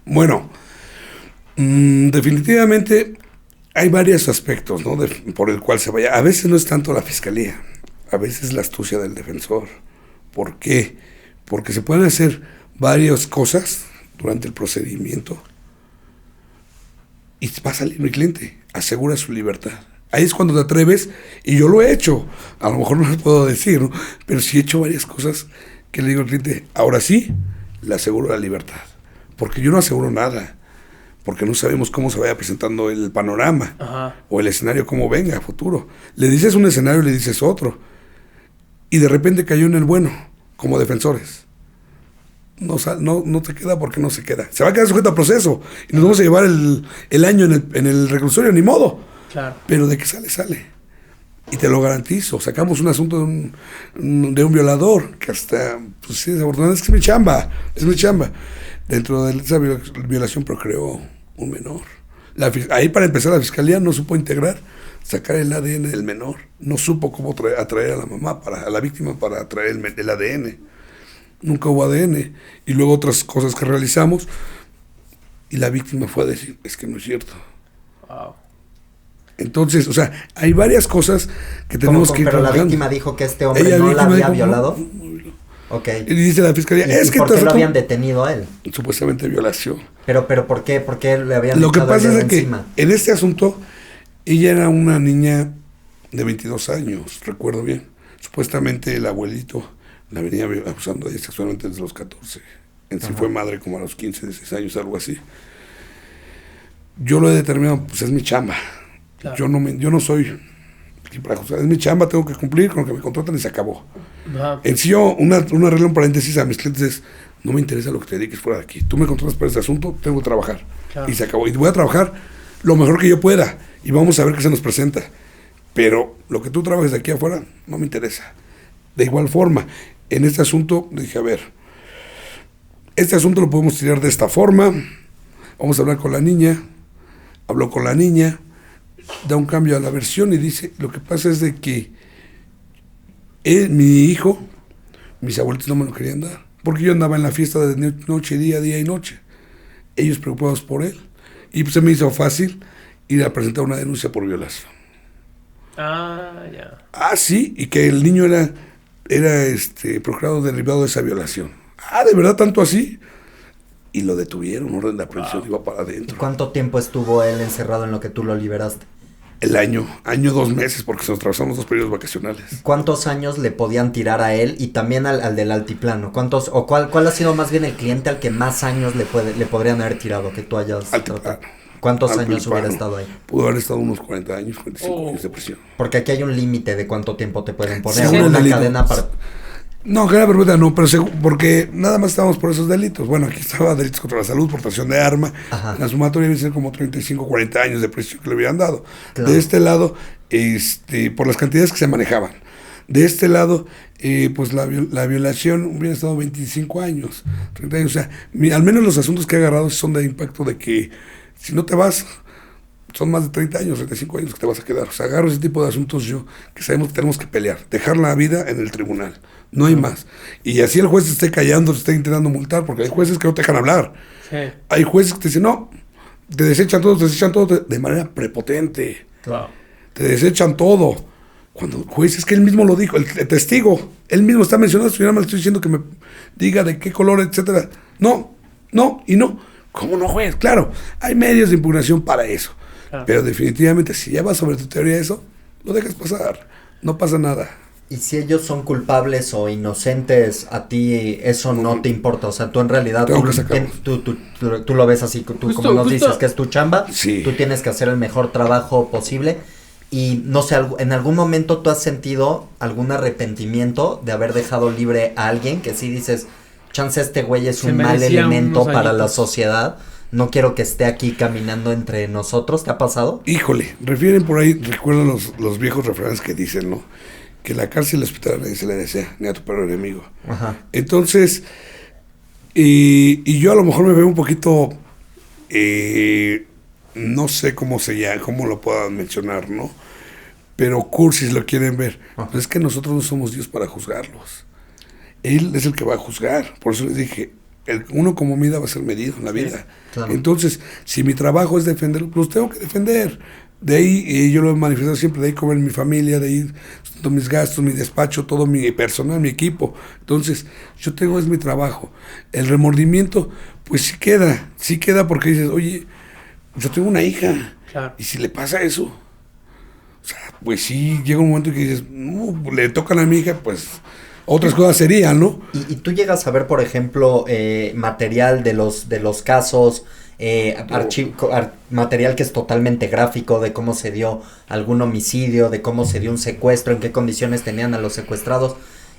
Bueno, definitivamente hay varios aspectos, ¿no? Por el cual se vaya. A veces no es tanto la fiscalía, a veces es la astucia del defensor. ¿Por qué? Porque se pueden hacer varias cosas durante el procedimiento y va a salir mi cliente, asegura su libertad. Ahí es cuando te atreves, y yo lo he hecho, a lo mejor no lo puedo decir, ¿no? Pero sí he hecho varias cosas que le digo al cliente, ahora sí, le aseguro la libertad. Porque yo no aseguro nada, porque no sabemos cómo se vaya presentando el panorama, o el escenario cómo venga a futuro. Le dices un escenario y le dices otro, y de repente cayó en el bueno, como defensores. No te queda porque no se queda. Se va a quedar sujeto a proceso, y nos vamos a llevar el año en el reclusorio, ni modo. Claro. Pero de que sale. Y te lo garantizo. Sacamos un asunto de un violador, que hasta, pues sí, desafortunadamente es mi chamba. Dentro de esa violación procreó un menor. Ahí, para empezar, la fiscalía no supo sacar el ADN del menor. No supo cómo atraer a la mamá, a la víctima, para traer el ADN. Nunca hubo ADN. Y luego otras cosas que realizamos, y la víctima fue a decir, es que no es cierto. Wow. Entonces, o sea, hay varias cosas que tenemos que ir trabajando. Pero la víctima dijo que este hombre no la había violado. No. Okay. Y dice la fiscalía, es que ¿por qué lo habían detenido a él? Supuestamente violación. Pero ¿por qué? ¿Por qué le habían Lo que pasa es que encima? En este asunto, ella era una niña de 22 años, recuerdo bien. Supuestamente el abuelito la venía abusando de ella sexualmente desde los 14. En sí fue madre como a los 15, 16 años, algo así. Yo lo he determinado, pues es mi chamba. Claro. Yo no soy aquí para juzgar, es mi chamba, tengo que cumplir con lo que me contratan y se acabó. En sí, yo, una regla, un paréntesis a mis clientes es, no me interesa lo que te dediques fuera de aquí. Tú me contratas para este asunto, tengo que trabajar. Claro. Y se acabó. Y voy a trabajar lo mejor que yo pueda. Y vamos a ver qué se nos presenta. Pero lo que tú trabajes de aquí afuera, no me interesa. De igual forma, en este asunto, dije, a ver, este asunto lo podemos tirar de esta forma. Vamos a hablar con la niña. Habló con la niña. Da un cambio a la versión y dice, lo que pasa es de que mi hijo, mis abuelitos no me lo querían dar, porque yo andaba en la fiesta de noche, día y noche, ellos preocupados por él, y pues se me hizo fácil ir a presentar una denuncia por violación. Ya. Sí, y que el niño era procurado derivado de esa violación. ¿De verdad tanto así? Y lo detuvieron, orden de aprehensión, iba para adentro. ¿Cuánto tiempo estuvo él encerrado en lo que tú lo liberaste? El año 2 meses, porque se nos atravesamos 2 periodos vacacionales. ¿Cuántos años le podían tirar a él y también al del altiplano? ¿Cuál ha sido más bien el cliente al que más años le podrían haber tirado que tú hayas tratado? ¿Cuántos años hubiera estado ahí? Pudo haber estado unos 40 años, 45 años de prisión. Porque aquí hay un límite de cuánto tiempo te pueden poner. Una cadena para... No, cadena perpetua no, pero porque nada más estábamos por esos delitos. Bueno, aquí estaba delitos contra la salud, portación de arma. En la sumatoria debe ser como 35, 40 años de prisión que le hubieran dado. Claro. De este lado, por las cantidades que se manejaban. De este lado, pues la violación hubiera estado 25 años, 30 años. O sea, al menos los asuntos que he agarrado son de impacto de que si no te vas, son más de 30 años, 35 años que te vas a quedar. O sea, agarro ese tipo de asuntos que sabemos que tenemos que pelear, dejar la vida en el tribunal. No hay más. Y así el juez se esté callando, se esté intentando multar, porque hay jueces que no te dejan hablar. Sí. Hay jueces que te dicen, no, te desechan todo de manera prepotente. Wow. Te desechan todo. Cuando el juez, es que él mismo lo dijo, el testigo, él mismo está mencionando, yo nada más le estoy diciendo que me diga de qué color, etcétera. No. ¿Cómo no, juez? Claro, hay medios de impugnación para eso. Claro. Pero definitivamente, si ya vas sobre tu teoría de eso, lo dejas pasar. No pasa nada. Y si ellos son culpables o inocentes, a ti eso no te importa. O sea, tú en realidad tú lo ves así, tú como nos dices que es tu chamba, sí. Tú tienes que hacer el mejor trabajo posible. Y no sé, ¿en algún momento tú has sentido algún arrepentimiento de haber dejado libre a alguien que sí dices, chance este güey es un mal elemento para la sociedad? No quiero que esté aquí caminando entre nosotros. ¿Te ha pasado? Híjole, refieren por ahí, recuerdan los viejos refranes que dicen, ¿no? Que la cárcel y el hospital nadie se le desea, ni a tu peor enemigo. Ajá. Entonces, y yo a lo mejor me veo un poquito, no sé cómo lo puedan mencionar, ¿no? Pero cursis lo quieren ver. Pues es que nosotros no somos Dios para juzgarlos. Él es el que va a juzgar. Por eso les dije, uno como mida va a ser medido en la vida. Claro. Entonces, si mi trabajo es defender, pues tengo que defender. De ahí, yo lo he manifestado siempre, de ahí comer mi familia, de ahí todos mis gastos, mi despacho, todo mi personal, mi equipo. Entonces, es mi trabajo. El remordimiento, pues sí queda porque dices, oye, yo tengo una hija, Claro. y si le pasa eso, o sea, pues sí, llega un momento que dices, no, le tocan a mi hija, pues otras cosas serían, ¿no? Y tú llegas a ver, por ejemplo, material de los casos, material que es totalmente gráfico de cómo se dio algún homicidio, de cómo se dio un secuestro, en qué condiciones tenían a los secuestrados.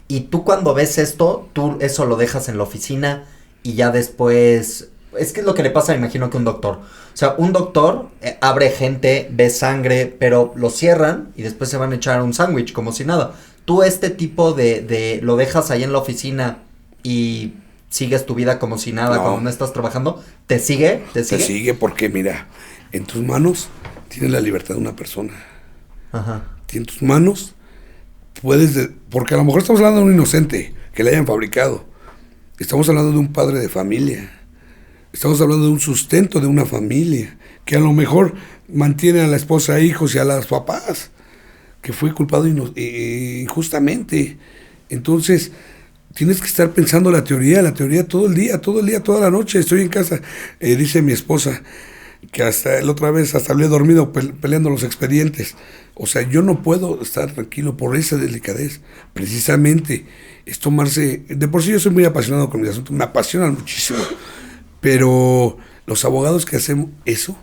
Y tú cuando ves esto, tú eso lo dejas en la oficina y ya después... Es que es lo que le pasa, me imagino, que un doctor. O sea, un doctor abre gente, ve sangre, pero lo cierran y después se van a echar un sándwich como si nada. Tú este tipo de lo dejas ahí en la oficina y sigues tu vida como si nada, cuando no estás trabajando, ¿te sigue? Te sigue porque, mira, en tus manos tienes la libertad de una persona. Ajá. En tus manos porque a lo mejor estamos hablando de un inocente que le hayan fabricado. Estamos hablando de un padre de familia. Estamos hablando de un sustento de una familia que a lo mejor mantiene a la esposa, hijos y a los papás, que fue culpado injustamente. Entonces, tienes que estar pensando la teoría todo el día, toda la noche. Estoy en casa, dice mi esposa, que hasta la otra vez hasta hablé dormido peleando los expedientes. O sea, yo no puedo estar tranquilo por esa delicadez. Precisamente, es tomarse... De por sí yo soy muy apasionado con mis asuntos, me apasionan muchísimo. Pero los abogados que hacen eso,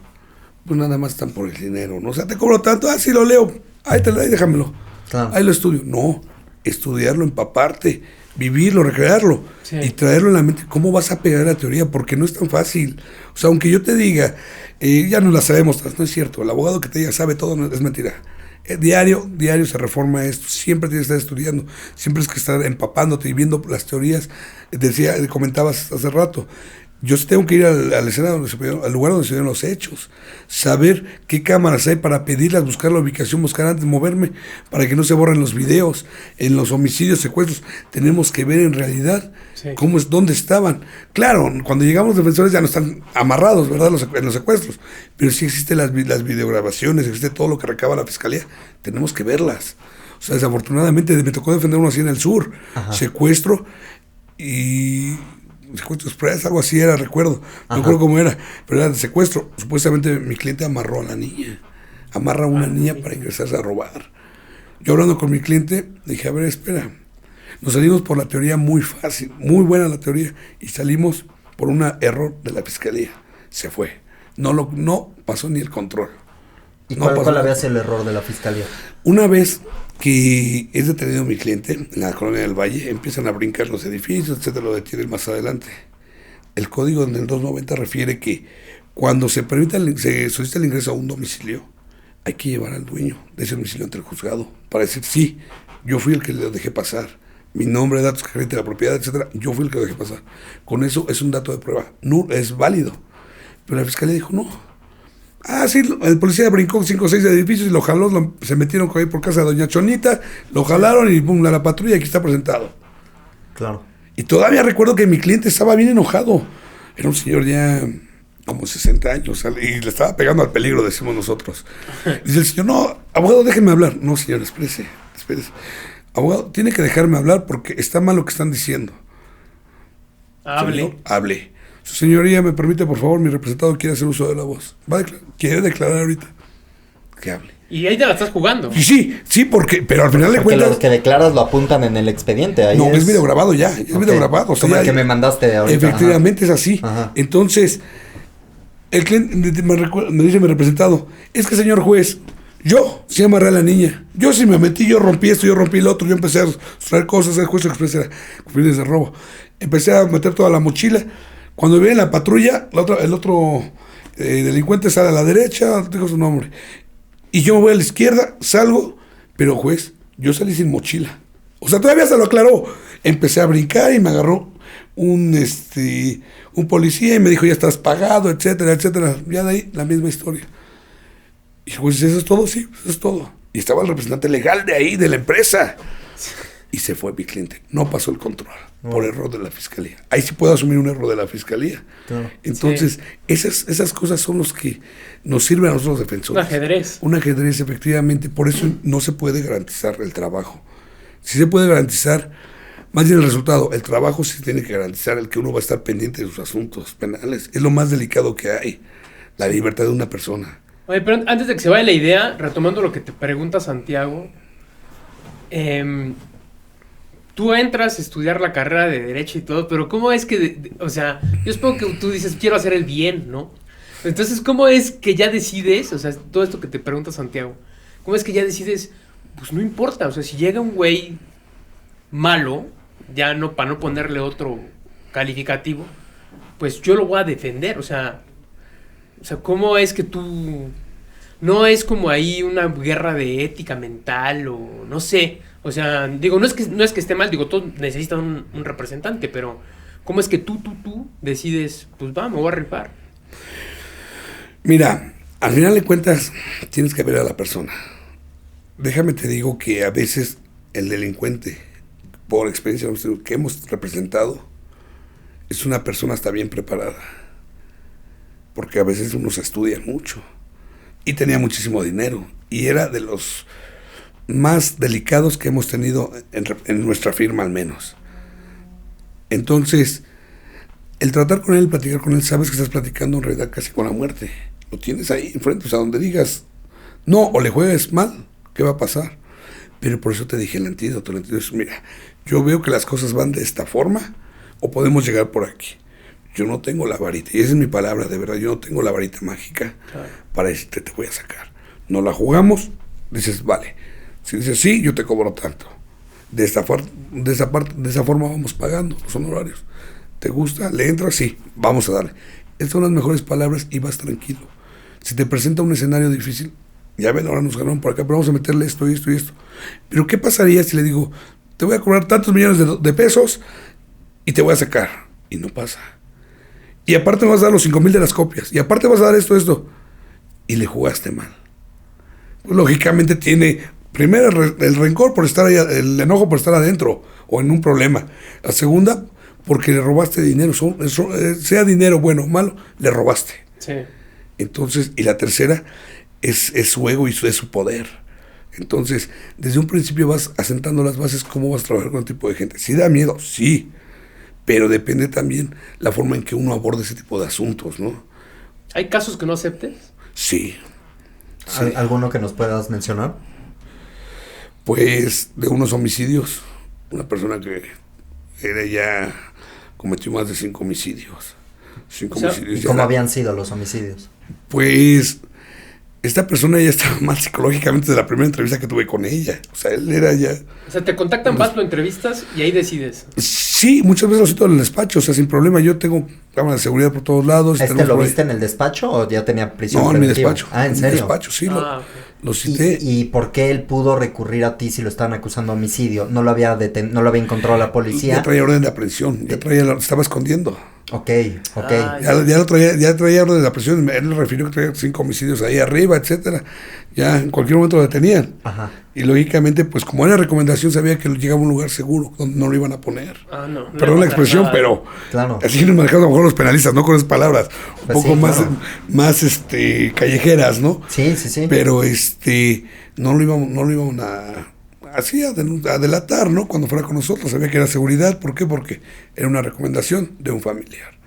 pues nada más están por el dinero, ¿no? O sea, te cobro tanto, sí lo leo, ahí déjamelo, Claro. Ahí lo estudio. No, estudiarlo, empaparte, vivirlo, recrearlo, Sí. y traerlo en la mente. ¿Cómo vas a pegar la teoría? Porque no es tan fácil. O sea, aunque yo te diga, ya no la sabemos, no es cierto, el abogado que te diga sabe todo, no, es mentira. Diario se reforma esto, siempre tienes que estar estudiando, siempre tienes que estar empapándote y viendo las teorías. Comentabas hace rato, yo tengo que ir a la escena al lugar donde se dieron los hechos, saber qué cámaras hay para pedirlas, buscar la ubicación, buscar antes, moverme para que no se borren los videos. En los homicidios, secuestros, tenemos que ver en realidad dónde estaban. Claro, cuando llegamos los defensores ya no están amarrados, ¿verdad? En los secuestros, pero sí existen las videograbaciones, existe todo lo que recaba la fiscalía, tenemos que verlas. O sea, desafortunadamente me tocó defender uno así en el sur, Ajá. Secuestro express, algo así era, recuerdo, Ajá. no recuerdo cómo era, pero era de secuestro. Supuestamente mi cliente amarró a la niña, amarra a una niña para ingresarse a robar. Yo hablando con mi cliente, dije, a ver, espera, nos salimos por la teoría muy fácil, muy buena la teoría, y salimos por un error de la fiscalía, se fue, no pasó ni el control. ¿Y No cuál había sido el error de la fiscalía? Una vez que es detenido mi cliente en la colonia del Valle, empiezan a brincar los edificios, etcétera, lo detienen más adelante. El código en el 290 refiere que cuando se solicita el ingreso a un domicilio, hay que llevar al dueño de ese domicilio ante el juzgado para decir, sí, yo fui el que lo dejé pasar. Mi nombre, datos gerente de la propiedad, etcétera, yo fui el que lo dejé pasar. Con eso es un dato de prueba, no es válido. Pero la fiscalía dijo, no. Sí, el policía brincó 5 o 6 edificios y lo jaló, se metieron ahí por casa de doña Chonita, lo jalaron y pum, a la patrulla, aquí está presentado. Claro. Y todavía recuerdo que mi cliente estaba bien enojado. Era un señor ya como 60 años y le estaba pegando al peligro, decimos nosotros. Dice el señor, no, abogado, déjeme hablar. No, señor, espérese. Abogado, tiene que dejarme hablar porque está mal lo que están diciendo. Hable. Su señoría, ¿me permite, por favor? Mi representado quiere hacer uso de la voz. ¿Quiere declarar ahorita? Que hable. Y ahí te la estás jugando. Sí, pero al final de Porque cuentas... los que declaras lo apuntan en el expediente. Ahí es video grabado ya, es video grabado. O sea, como el que me mandaste de ahorita. Efectivamente, es así. Ajá. Entonces, el cliente me dice mi representado, es que señor juez, yo sí amarré a la niña. Yo sí me metí, yo rompí esto, yo rompí el otro, yo empecé a traer cosas, el juez expresa fines de robo. Empecé a meter toda la mochila. Cuando viene la patrulla, el otro delincuente sale a la derecha, digo su nombre. Y yo me voy a la izquierda, salgo, pero juez, yo salí sin mochila. O sea, todavía se lo aclaró. Empecé a brincar y me agarró un policía y me dijo, ya estás pagado, etcétera, etcétera. Ya de ahí, la misma historia. Y pues, ¿eso es todo? Sí, eso es todo. Y estaba el representante legal de ahí, de la empresa. Y se fue mi cliente. No pasó el control. por error de la fiscalía. Ahí sí puedo asumir un error de la fiscalía. Claro. Entonces, esas cosas son los que nos sirven a nosotros los defensores. Un ajedrez. Un ajedrez, efectivamente. Por eso no se puede garantizar el trabajo. Sí se puede garantizar, más bien el resultado. El trabajo sí tiene que garantizar el que uno va a estar pendiente de sus asuntos penales. Es lo más delicado que hay, la libertad de una persona. Oye, pero antes de que se vaya la idea, retomando lo que te pregunta Santiago, tú entras a estudiar la carrera de Derecho y todo, pero ¿cómo es que, o sea, yo supongo que tú dices, quiero hacer el bien, ¿no? Entonces, ¿cómo es que ya decides, o sea, todo esto que te pregunta Santiago, cómo es que ya decides, pues no importa, o sea, si llega un güey malo, ya no, para no ponerle otro calificativo, pues yo lo voy a defender, o sea, ¿cómo es que tú... No es como ahí una guerra de ética mental o no sé. O sea, digo, no es que esté mal, digo, todos necesitan un representante, pero ¿cómo es que tú decides, pues va, me voy a rifar? Mira, al final de cuentas tienes que ver a la persona. Déjame te digo que a veces el delincuente, por experiencia que hemos representado, es una persona hasta bien preparada. Porque a veces uno se estudia mucho. Y tenía muchísimo dinero. Y era de los más delicados que hemos tenido en nuestra firma al menos. Entonces, el tratar con él, platicar con él, sabes que estás platicando en realidad casi con la muerte. Lo tienes ahí enfrente, o sea, donde digas, no, o le juegues mal, ¿qué va a pasar? Pero por eso te dije el antídoto es, mira, yo veo que las cosas van de esta forma, o podemos llegar por aquí. Yo no tengo la varita, y esa es mi palabra, de verdad, yo no tengo la varita mágica para decirte te voy a sacar. No la jugamos, dices, vale. Si dices sí, yo te cobro tanto. De esa forma vamos pagando los honorarios. ¿Te gusta? ¿Le entras? Sí, vamos a darle. Estas son las mejores palabras y vas tranquilo. Si te presenta un escenario difícil, ya ven, ahora nos ganaron por acá, pero vamos a meterle esto y esto y esto. Pero ¿qué pasaría si le digo, te voy a cobrar tantos millones de pesos y te voy a sacar? Y no pasa. Y aparte vas a dar los 5,000 de las copias. Y aparte vas a dar esto. Y le jugaste mal. Pues, lógicamente tiene, primero, el rencor por estar ahí, el enojo por estar adentro o en un problema. La segunda, porque le robaste dinero. Sea dinero bueno o malo, le robaste. Sí. Entonces, y la tercera es su ego y es su poder. Entonces, desde un principio vas asentando las bases cómo vas a trabajar con el tipo de gente. Sí da miedo, sí. Pero depende también la forma en que uno aborde ese tipo de asuntos, ¿no? ¿Hay casos que no aceptes? Sí. ¿Alguno que nos puedas mencionar? Pues de unos homicidios. Una persona que ya cometió más de 5 homicidios. ¿Y cómo habían sido los homicidios? Pues esta persona ya estaba mal psicológicamente desde la primera entrevista que tuve con ella. O sea, él era ya... O sea, te contactan, vas, lo entrevistas y ahí decides. Sí, muchas veces lo siento en el despacho, o sea, sin problema. Yo tengo cámara de seguridad por todos lados. ¿Lo viste en el despacho o ya tenía prisión preventiva? No, en mi despacho. Ah, ¿en serio? En mi despacho, sí, lo cité. ¿Y por qué él pudo recurrir a ti si lo estaban acusando de homicidio? ¿No lo había encontrado la policía? Ya traía orden de aprehensión, estaba escondiendo. Ok. Ya traía orden de aprehensión. Él le refirió que traía 5 homicidios ahí arriba, etcétera. Ya en cualquier momento lo detenían. Ajá. Y lógicamente, pues como era recomendación, sabía que llegaba a un lugar seguro, donde no lo iban a poner. No Perdón la expresión, nada. Pero claro. Así nos manejamos a lo mejor los penalistas, no con esas palabras. Pues un poco sí, más, claro. más callejeras, ¿no? Sí. Pero no lo iban a delatar, ¿no? Cuando fuera con nosotros, sabía que era seguridad. ¿Por qué? Porque era una recomendación de un familiar.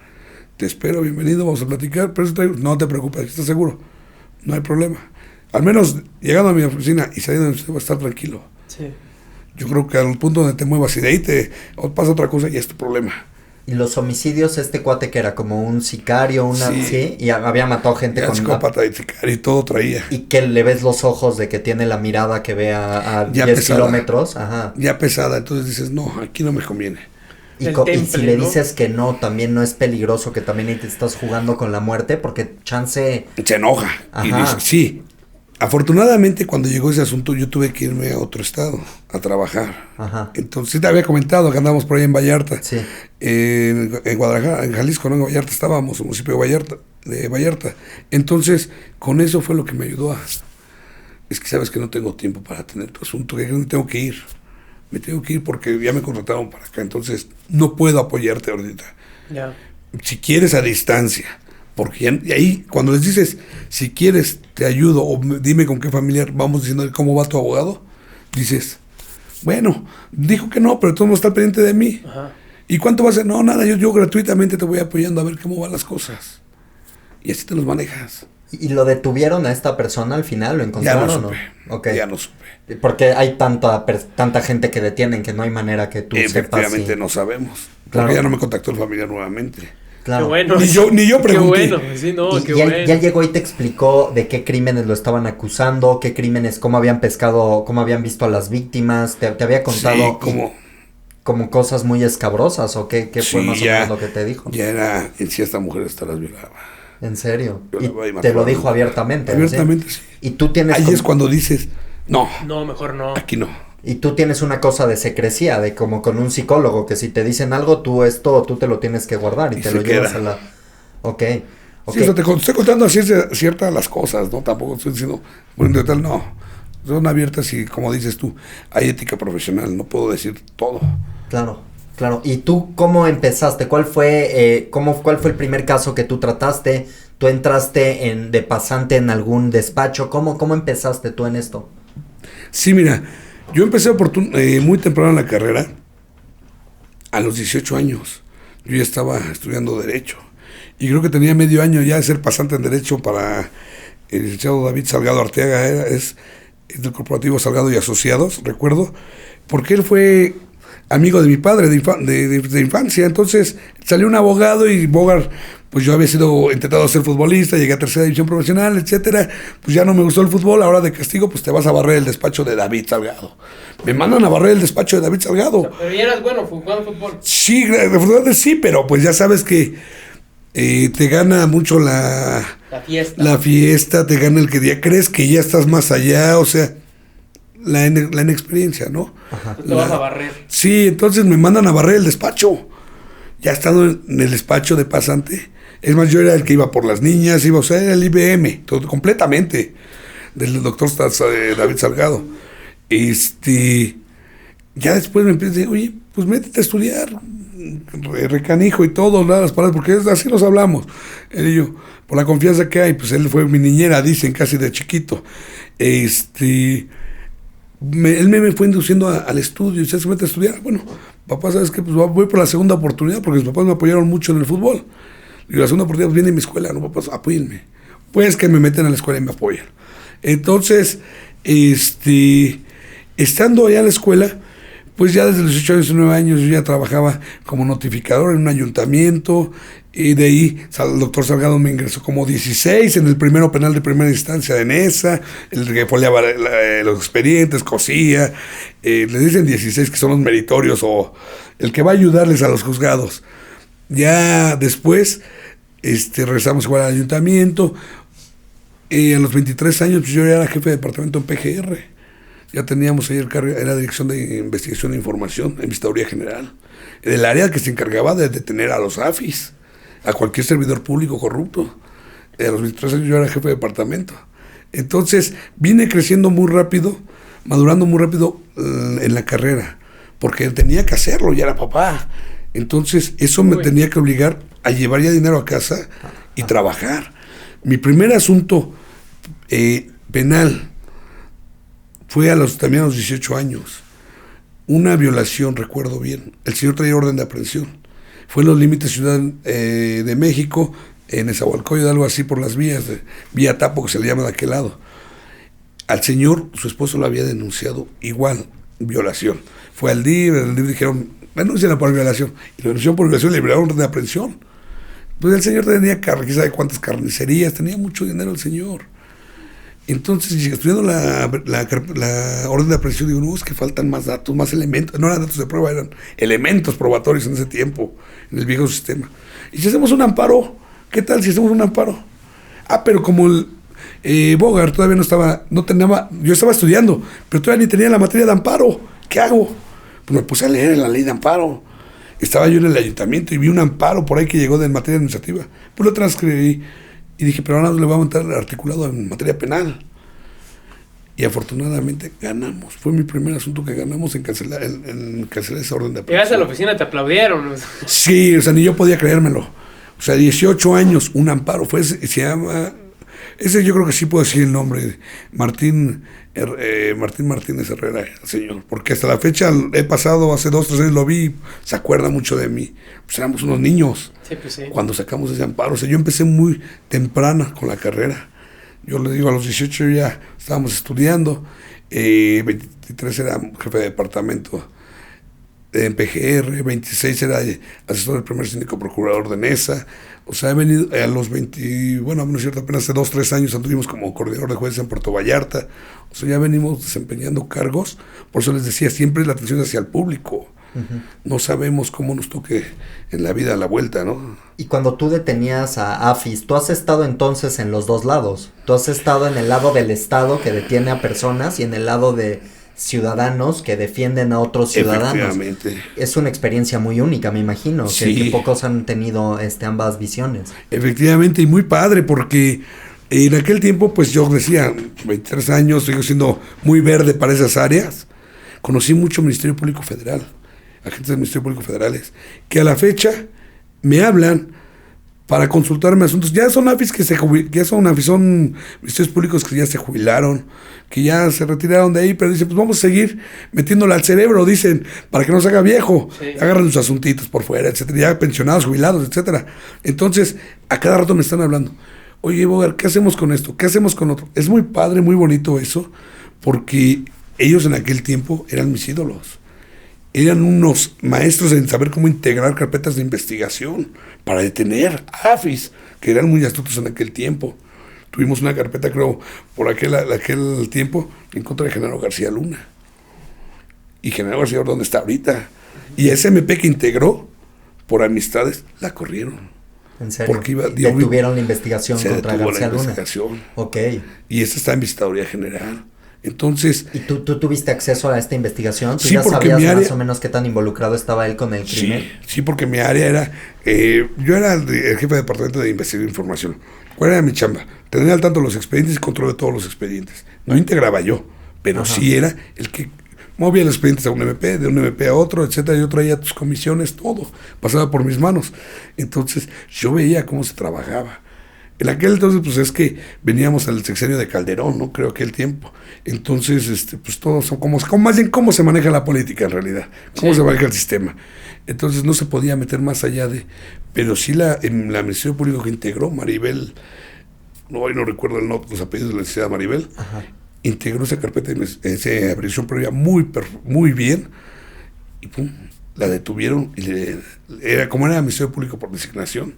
Te espero, bienvenido, vamos a platicar, pero no te preocupes, ¿estás seguro? No hay problema. Al menos llegando a mi oficina y saliendo de mi oficina, vas a estar tranquilo. Sí. Yo creo que al punto donde te muevas y de ahí pasa otra cosa y es tu problema. ¿Y los homicidios, este cuate que era como un sicario, sí? Y había matado gente ya con... psicópata y sicario y todo traía. Y que le ves los ojos de que tiene la mirada que ve a 10 pesada, kilómetros. Ajá. Ya pesada, entonces dices, no, aquí no me conviene. Y si le dices que no, también no es peligroso, que también ahí te estás jugando con la muerte, porque chance... Se enoja. Ajá. Y dice, sí. Afortunadamente, cuando llegó ese asunto, yo tuve que irme a otro estado a trabajar. Ajá. Entonces, te había comentado que andábamos por ahí en Vallarta. Sí. En Guadalajara, en Jalisco, no en Vallarta estábamos, en el municipio de Vallarta. Entonces, con eso fue lo que me ayudó a... Es que sabes que no tengo tiempo para tener tu asunto, que tengo que ir. me tengo que ir porque ya me contrataron para acá, entonces no puedo apoyarte ahorita. Ya. Si quieres, a distancia. Porque y ahí, cuando les dices, si quieres, te ayudo, o dime con qué familiar, vamos diciendo cómo va tu abogado, dices, bueno, dijo que no, pero todo el mundo está pendiente de mí. Ajá. ¿Y cuánto va a ser? No, nada, yo gratuitamente te voy apoyando a ver cómo van las cosas. Y así te los manejas. ¿Y lo detuvieron a esta persona al final? ¿Lo Ya encontraron no o supe. no? Ok. Ya no supe. Porque hay tanta gente que detienen que no hay manera que tú sepas. Efectivamente Si... no sabemos. Claro. Porque ya no me contactó el familiar nuevamente. Claro. Qué bueno. Ni yo pregunté. Qué bueno, sí, no, Y qué ya, bueno. ya llegó y te explicó de qué crímenes lo estaban acusando, qué crímenes, cómo habían pescado, cómo habían visto a las víctimas, te había contado Sí, como cosas muy escabrosas o qué fue sí, más o menos lo que te dijo. Ya era, en sí esta mujer hasta las violaba. En serio. Y Violaba y te mataba. lo dijo abiertamente. Abiertamente, ¿sí? sí. Y tú tienes Ahí como- es cuando dices, no, No, mejor no. aquí no. y tú tienes una cosa de secrecía, de como con un psicólogo, que si te dicen algo, tú te lo tienes que guardar y Y te se lo llevas queda. a la... Ok. Sí, o sea, te estoy contando así ciertas las cosas, ¿no? Tampoco estoy diciendo, bueno, de tal, no. Son abiertas y, como dices tú, hay ética profesional, no puedo decir todo. Claro, claro. ¿Y tú cómo empezaste? ¿Cuál fue el primer caso que tú trataste? ¿Tú entraste de pasante en algún despacho? ¿Cómo empezaste tú en esto? Sí, mira, yo empecé muy temprano en la carrera, a los 18 años. Yo ya estaba estudiando Derecho. Y creo que tenía medio año ya de ser pasante en Derecho para el licenciado David Salgado Arteaga, es del corporativo Salgado y Asociados, recuerdo, porque él fue amigo de mi padre de infancia. Entonces salió un abogado y Bogart, pues yo había intentado ser futbolista, llegué a tercera división profesional, etcétera. Pues ya no me gustó el fútbol, ahora de castigo, pues te vas a barrer el despacho de David Salgado. Me mandan a barrer el despacho de David Salgado. Pero ya eras bueno jugando fútbol. Sí, afortunadamente sí, pero pues ya sabes que te gana mucho la fiesta, te gana el que ya crees que ya estás más allá, o sea, la inexperiencia, ¿no? Ajá. Te vas a barrer. Sí, entonces me mandan a barrer el despacho. Ya estando en el despacho de pasante, es más, yo era el que iba por las niñas, o sea, era el IBM, todo, completamente, del doctor David Salgado. Ya después me empieza a decir, oye, pues métete a estudiar, recanijo y todo, las palabras, porque así nos hablamos. Él y yo, por la confianza que hay, pues él fue mi niñera, dicen, casi de chiquito. Él me fue induciendo al estudio, y se mete a estudiar. Bueno, papá, ¿sabes qué? Pues voy por la segunda oportunidad, porque mis papás me apoyaron mucho en el fútbol. Y la segunda oportunidad viene en mi escuela, no, papás, apóyenme. Pues que me meten a la escuela y me apoyan. Entonces, estando allá en la escuela, pues ya desde los 18 años, 19 años, yo ya trabajaba como notificador en un ayuntamiento, y de ahí el doctor Salgado me ingresó como 16 en el primero penal de primera instancia de Nesa, el que foliaba los expedientes, cosía, les dicen 16 que son los meritorios o el que va a ayudarles a los juzgados. Ya después regresamos igual al ayuntamiento, a los 23 años pues yo ya era jefe de departamento en PGR. Ya teníamos ahí el cargo, era Dirección de Investigación e Información en Vistaduría General, del área que se encargaba de detener a los AFIS, a cualquier servidor público corrupto. A los 23 años yo era jefe de departamento. Entonces vine creciendo muy rápido, madurando muy rápido en la carrera, porque tenía que hacerlo, ya era papá. Entonces eso me tenía que obligar a llevar ya dinero a casa y trabajar. Mi primer asunto penal fue también a los 18 años. Una violación, recuerdo bien. El señor traía orden de aprehensión. Fue en los límites Ciudad de México, en Nezahualcóyotl, algo así, por las vías, vía Tapo, que se le llama de aquel lado. Al señor, su esposo lo había denunciado igual, violación. Fue al DIF dijeron, denúnciala por violación. Y lo denunció por violación, le liberaron orden de aprehensión. Pues el señor tenía quién sabe cuántas carnicerías, tenía mucho dinero el señor. Entonces, estudiando la orden de aprehensión, digo, no, es que faltan más datos, más elementos. No eran datos de prueba, eran elementos probatorios en ese tiempo, en el viejo sistema. Y si hacemos un amparo, ¿qué tal si hacemos un amparo? Pero como el Bogart todavía yo estaba estudiando, pero todavía ni tenía la materia de amparo. ¿Qué hago? Pues me puse a leer la ley de amparo. Estaba yo en el ayuntamiento y vi un amparo por ahí que llegó de materia administrativa. Pues lo transcribí. Y dije, pero ahora le voy a montar el articulado en materia penal. Y afortunadamente ganamos. Fue mi primer asunto que ganamos en cancelar esa orden de aprehensión. Llegaste a la oficina, te aplaudieron. Sí, o sea, ni yo podía creérmelo. O sea, 18 años, un amparo. Se llama... Ese yo creo que sí puedo decir el nombre. Martín Martínez Herrera, el señor. Porque hasta la fecha he pasado, hace 2, 3 años lo vi, se acuerda mucho de mí. Pues éramos unos niños. Sí, pues sí. Cuando sacamos ese amparo. O sea, yo empecé muy temprana con la carrera. Yo le digo, a los 18 ya estábamos estudiando. 23 era jefe de departamento en PGR, 26 era asesor del primer síndico procurador de NESA. O sea, he venido a los 20, bueno, no es cierto, apenas hace 2, 3 años anduvimos como coordinador de jueces en Puerto Vallarta. O sea, ya venimos desempeñando cargos. Por eso les decía, siempre la atención hacia el público. Uh-huh. No sabemos cómo nos toque en la vida a la vuelta, ¿no? Y cuando tú detenías a AFIS, tú has estado entonces en los dos lados. Tú has estado en el lado del Estado que detiene a personas y en el lado de ciudadanos que defienden a otros ciudadanos. Efectivamente. Es una experiencia muy única, me imagino, sí. que pocos han tenido ambas visiones. Efectivamente, y muy padre, porque en aquel tiempo, pues yo decía, 23 años, sigo siendo muy verde para esas áreas. Conocí mucho Ministerio Público Federal, agentes del Ministerio Público Federales, que a la fecha me hablan para consultarme asuntos. Ya son AFIS son ministerios públicos que ya se jubilaron, que ya se retiraron de ahí, pero dicen, pues vamos a seguir metiéndole al cerebro, dicen, para que no se haga viejo. Sí. Agarran sus asuntitos por fuera, etcétera, ya pensionados, jubilados, etcétera. Entonces, a cada rato me están hablando, oye, Bogar, ¿qué hacemos con esto? ¿Qué hacemos con otro? Es muy padre, muy bonito eso, porque ellos en aquel tiempo eran mis ídolos. Eran unos maestros en saber cómo integrar carpetas de investigación para detener AFIS, que eran muy astutos en aquel tiempo. Tuvimos una carpeta, creo, por aquel tiempo, en contra de Genaro García Luna. Y Genaro García, ¿dónde está ahorita? Y ese MP que integró, por amistades, la corrieron. ¿En serio? Porque detuvieron la investigación contra García Luna. Investigación. Ok. Y esa está en Visitaduría General. Entonces... ¿Y tú tuviste acceso a esta investigación? ¿Tú sí, ya sabías más o menos qué tan involucrado estaba él con el crimen? Sí, porque mi área era... yo era el jefe de departamento de investigación e información. ¿Cuál era mi chamba? Tener al tanto los expedientes y control de todos los expedientes. No integraba yo, pero ajá, sí era el que movía los expedientes a un MP, de un MP a otro, etcétera. Yo traía tus comisiones, todo. Pasaba por mis manos. Entonces, yo veía cómo se trabajaba. En aquel entonces, pues es que veníamos al sexenio de Calderón, ¿no? Creo que el tiempo. Entonces, pues todos son más bien cómo se maneja la política en realidad, cómo se maneja el sistema. Entonces no se podía meter más allá de... Pero sí en la Ministerio Público que integró, Maribel, hoy no recuerdo los apellidos de la licenciada Maribel, ajá, integró esa carpeta de esa aprehensión previa muy bien, y pum, la detuvieron, y como era Ministerio Público por designación,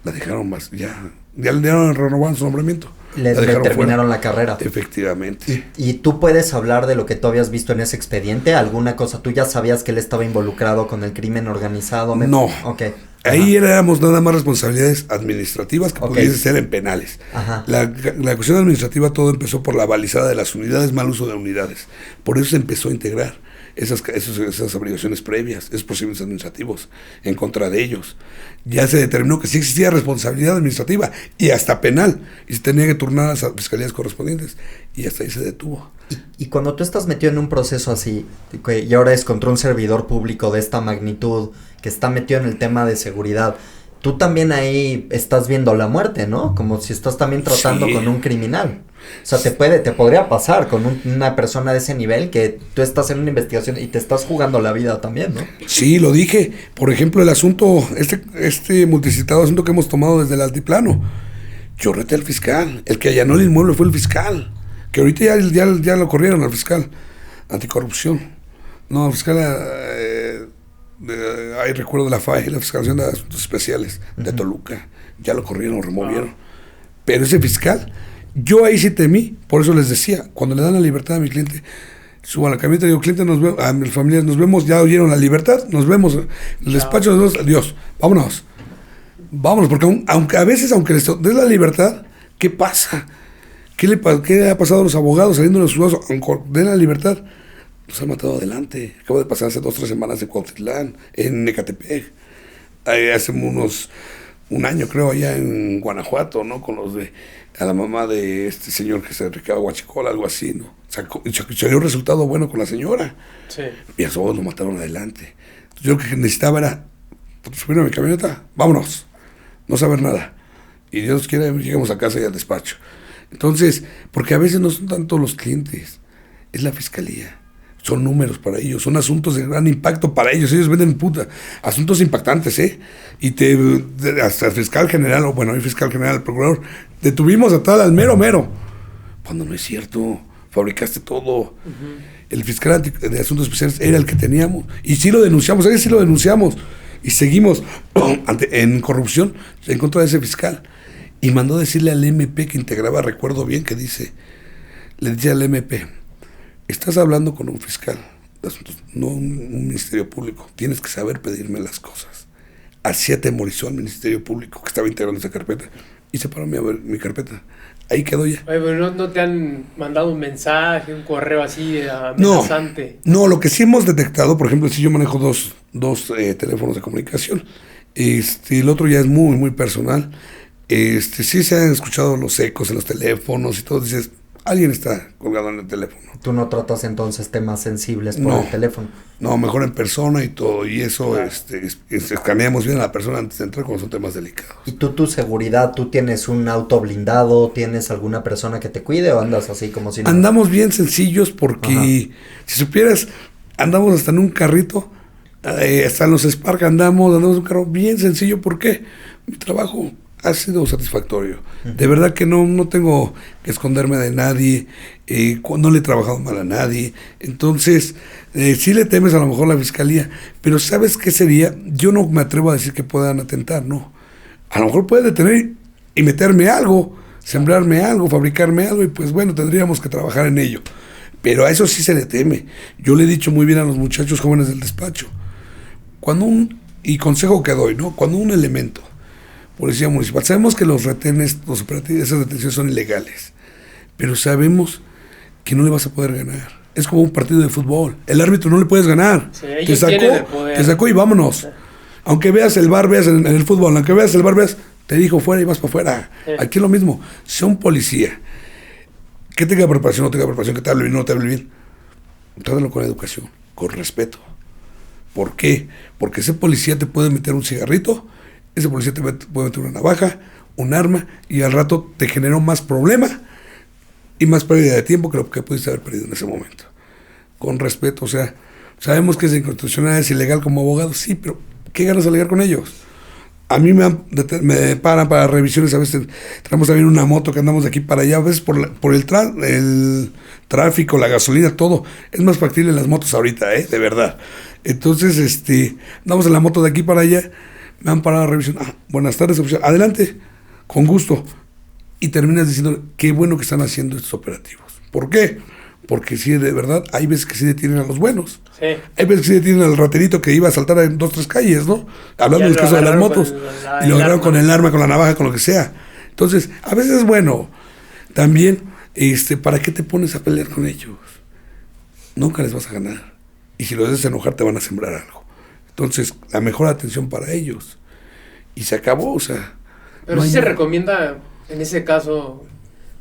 la dejaron más, ya le renovaron su nombramiento. Le terminaron la carrera. Efectivamente. ¿Y tú puedes hablar de lo que tú habías visto en ese expediente? ¿Alguna cosa? ¿Tú ya sabías que él estaba involucrado con el crimen organizado? No. Okay. Ahí éramos nada más responsabilidades administrativas que pudiesen ser en penales. Ajá. La cuestión administrativa todo empezó por la balizada de las unidades, mal uso de unidades. Por eso se empezó a integrar esas obligaciones previas, esos procedimientos administrativos en contra de ellos. Ya se determinó que sí existía responsabilidad administrativa y hasta penal, y se tenía que turnar a las fiscalías correspondientes, y hasta ahí se detuvo. Y cuando tú estás metido en un proceso así, y ahora es contra un servidor público de esta magnitud, que está metido en el tema de seguridad, tú también ahí estás viendo la muerte, ¿no? Como si estás también tratando con un criminal. O sea, te podría pasar con una persona de ese nivel que tú estás en una investigación y te estás jugando la vida también, ¿no? Sí, lo dije. Por ejemplo, el asunto, este multicitado asunto que hemos tomado desde el altiplano. Yo reté al fiscal. El que allanó el inmueble fue el fiscal. Que ahorita ya lo corrieron al fiscal anticorrupción. No, el fiscal... ahí recuerdo de la FAE, la Fiscalización de Asuntos Especiales de Toluca. Ya lo corrieron, lo removieron. Pero ese fiscal... Yo ahí sí temí, por eso les decía, cuando le dan la libertad a mi cliente, subo a la camioneta y digo, cliente, a mis familiares, nos vemos, ya oyeron la libertad, nos vemos, el despacho de dos, adiós, vámonos, porque aunque a veces, aunque les des la libertad, ¿qué pasa? ¿Qué le ha pasado a los abogados saliendo de los juzgados? Aunque den la libertad, los han matado adelante. Acabo de pasar hace 2 o 3 semanas en Cuautitlán, en Ecatepec, hace unos un año, creo, allá en Guanajuato, ¿no? Con los de, a la mamá de este señor que se dedicaba a Huachicola, algo así, ¿no? Salió un resultado bueno con la señora. Sí. Y a su voz lo mataron adelante. Entonces, yo lo que necesitaba era, subirme a mi camioneta, vámonos, no saber nada. Y Dios quiera, llegamos a casa y al despacho. Entonces, porque a veces no son tanto los clientes, es la fiscalía. Son números para ellos, son asuntos de gran impacto para ellos. Ellos venden asuntos impactantes, ¿eh? Y hasta el fiscal general, o bueno, el fiscal general, el procurador, detuvimos a tal al mero. Cuando no es cierto, fabricaste todo. Uh-huh. El fiscal de asuntos especiales era el que teníamos. Y sí lo denunciamos, Y seguimos en corrupción en contra de ese fiscal. Y mandó decirle al MP que integraba, recuerdo bien, que le dice al MP, estás hablando con un fiscal de asuntos, no un ministerio público, tienes que saber pedirme las cosas. Así atemorizó al ministerio público que estaba integrando esa carpeta y se paró mi carpeta. Ahí quedó ya. Oye, pero ¿no te han mandado un mensaje, un correo así amenazante? No, lo que sí hemos detectado, por ejemplo, si yo manejo dos teléfonos de comunicación, el otro ya es muy, muy personal. Sí se han escuchado los ecos en los teléfonos y todo, dices, alguien está colgado en el teléfono. ¿Tú no tratas entonces temas sensibles por el teléfono? No, mejor en persona y todo, y eso, claro. Escaneamos bien a la persona antes de entrar cuando son temas delicados. ¿Y tu seguridad, tú tienes un auto blindado, tienes alguna persona que te cuide o andas así como si no? Andamos bien sencillos porque, si supieras, andamos hasta en un carrito, hasta en los Spark andamos en un carro bien sencillo. ¿Por qué? Mi trabajo ha sido satisfactorio. De verdad que no tengo que esconderme de nadie, no le he trabajado mal a nadie. Entonces, sí le temes a lo mejor a la fiscalía, pero ¿sabes qué sería? Yo no me atrevo a decir que puedan atentar, no. A lo mejor puede detener y meterme algo, sembrarme algo, fabricarme algo, y pues bueno, tendríamos que trabajar en ello. Pero a eso sí se le teme. Yo le he dicho muy bien a los muchachos jóvenes del despacho, y consejo que doy, ¿no? Cuando un elemento, policía municipal, sabemos que los retenes, los operativos, esas detenciones son ilegales, pero sabemos que no le vas a poder ganar. Es como un partido de fútbol, el árbitro no le puedes ganar. Sí, te sacó y vámonos. Sí. Aunque veas el bar, veas en el fútbol, aunque veas el bar, veas, te dijo fuera y vas para afuera. Sí. Aquí es lo mismo, sea un policía, que tenga preparación, no tenga preparación, que te hable bien, no te hable bien, trátalo con educación, con respeto. ¿Por qué? Porque ese policía te puede meter un cigarrito, ese policía te puede meter una navaja, un arma, y al rato te generó más problema y más pérdida de tiempo que lo que pudiste haber perdido en ese momento. Con respeto, o sea, sabemos que es inconstitucional, es ilegal como abogado, sí, pero ¿qué ganas de alegar con ellos? A mí me paran para revisiones, a veces tenemos también una moto que andamos de aquí para allá, a veces por el tráfico, la gasolina, todo. Es más factible las motos ahorita, de verdad. Entonces, andamos en la moto de aquí para allá, me han parado a revisión. Buenas tardes, oficial. Adelante, con gusto. Y terminas diciendo, qué bueno que están haciendo estos operativos. ¿Por qué? Porque sí, de verdad, hay veces que sí detienen a los buenos. Sí. Hay veces que sí detienen al raterito que iba a saltar en 2, 3 calles, ¿no? Hablando del caso de las motos. Y lo agarraron con el arma, con la navaja, con lo que sea. Entonces, a veces es bueno. También, ¿para qué te pones a pelear con ellos? Nunca les vas a ganar. Y si los haces enojar, te van a sembrar algo. Entonces, la mejor atención para ellos. Y se acabó, o sea. Pero sí se recomienda, en ese caso,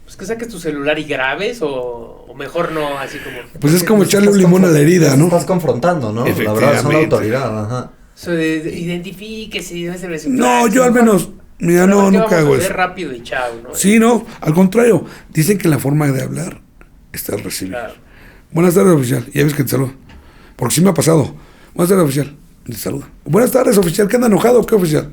pues que saques tu celular y grabes, o mejor no, así como. Pues es como echarle un limón a la herida, ¿no? Estás confrontando, ¿no? La verdad, son la autoridad, ajá. Eso de identifíquese, debe ser el No, yo al menos, mira, nunca hago eso. Rápido y chao, ¿no? Sí, no, al contrario. Dicen que la forma de hablar está al recibir. Claro. Buenas tardes, oficial. Ya ves que te saluda. Porque sí me ha pasado. Buenas tardes, oficial. Te saluda. Buenas tardes, oficial. ¿Qué anda enojado o qué, oficial?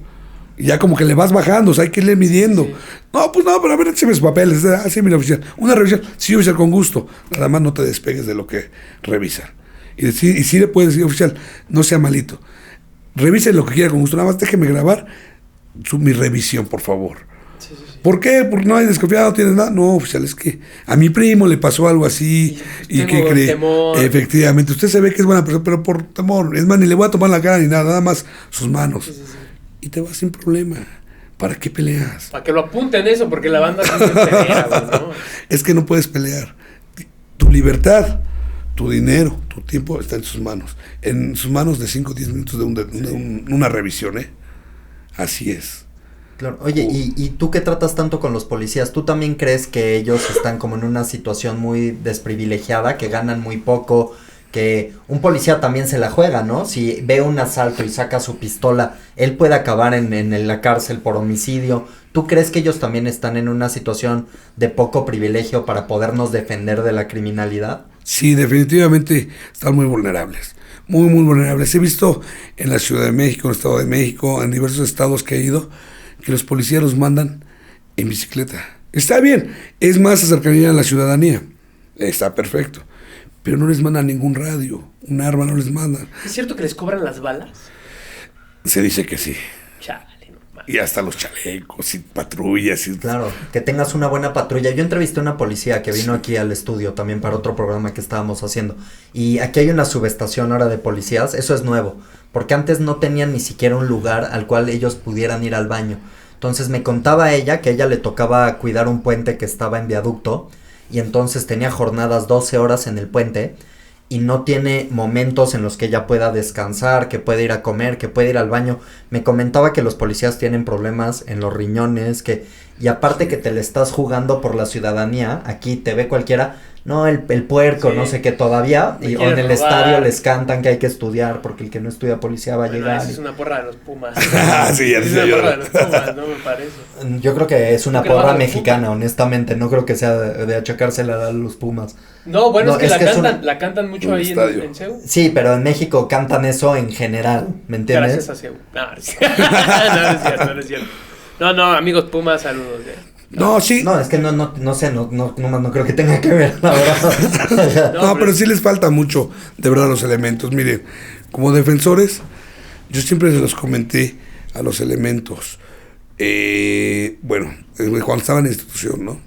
Y ya como que le vas bajando, o sea, hay que irle midiendo. Sí. No, pues no, pero a ver, écheme sus papeles. Sí, mira, oficial. Una revisión. Sí, oficial, con gusto. Nada más no te despegues de lo que revisan. Y sí le puedes decir, oficial, no sea malito. Revise lo que quiera con gusto. Nada más déjeme grabar mi revisión, por favor. Sí. ¿Por qué? Porque no hay desconfiado, no tienes nada. No, oficial, es que a mi primo le pasó algo así. Y que cree. Temor. Efectivamente, usted se ve que es buena persona, pero por temor. Es más, ni le voy a tomar la cara ni nada más sus manos. Sí. Y te vas sin problema. ¿Para qué peleas? Para que lo apunten eso, porque la banda siempre pelea, ¿no? Es que no puedes pelear. Tu libertad, tu dinero, tu tiempo está en sus manos. En sus manos de 5 o 10 minutos de una revisión, Así es. Claro. Oye, ¿y tú qué tratas tanto con los policías? ¿Tú también crees que ellos están como en una situación muy desprivilegiada, que ganan muy poco, que un policía también se la juega, ¿no? Si ve un asalto y saca su pistola, él puede acabar en la cárcel por homicidio. ¿Tú crees que ellos también están en una situación de poco privilegio para podernos defender de la criminalidad? Sí, definitivamente están muy vulnerables. Muy, muy vulnerables. He visto en la Ciudad de México, en el Estado de México, en diversos estados que he ido, que los policías los mandan en bicicleta. Está bien, es más cercanía a la ciudadanía. Está perfecto. Pero no les mandan ningún radio, un arma no les mandan. ¿Es cierto que les cobran las balas? Se dice que sí. Chale, no mames. Y hasta los chalecos y patrullas. Y... Claro, que tengas una buena patrulla. Yo entrevisté a una policía que vino aquí al estudio también para otro programa que estábamos haciendo. Y aquí hay una subestación ahora de policías, eso es nuevo, porque antes no tenían ni siquiera un lugar al cual ellos pudieran ir al baño. Entonces me contaba ella que a ella le tocaba cuidar un puente que estaba en viaducto y entonces tenía jornadas 12 horas en el puente y no tiene momentos en los que ella pueda descansar, que puede ir a comer, que puede ir al baño. Me comentaba que los policías tienen problemas en los riñones, y aparte que te le estás jugando por la ciudadanía, aquí te ve cualquiera, no, el puerco, sí, no sé qué todavía, y en el estadio les cantan que hay que estudiar, porque el que no estudia policía va a llegar. Esa es una porra de los Pumas. Sí, ya es una porra de los Pumas, no me parece. Yo creo que es una porra mexicana, honestamente, no creo que sea de achacársela a los Pumas. No, bueno, no, es que la cantan mucho ahí en CEU. Sí, pero en México cantan eso en general, ¿me entiendes? Gracias a CEU. No, es cierto. No, amigos Pumas, saludos. No, sí. No, es que no sé, no creo que tenga que ver, la verdad. No, pero sí les falta mucho, de verdad, los elementos. Miren, como defensores, yo siempre se los comenté a los elementos. Bueno, cuando estaba en la institución, ¿no?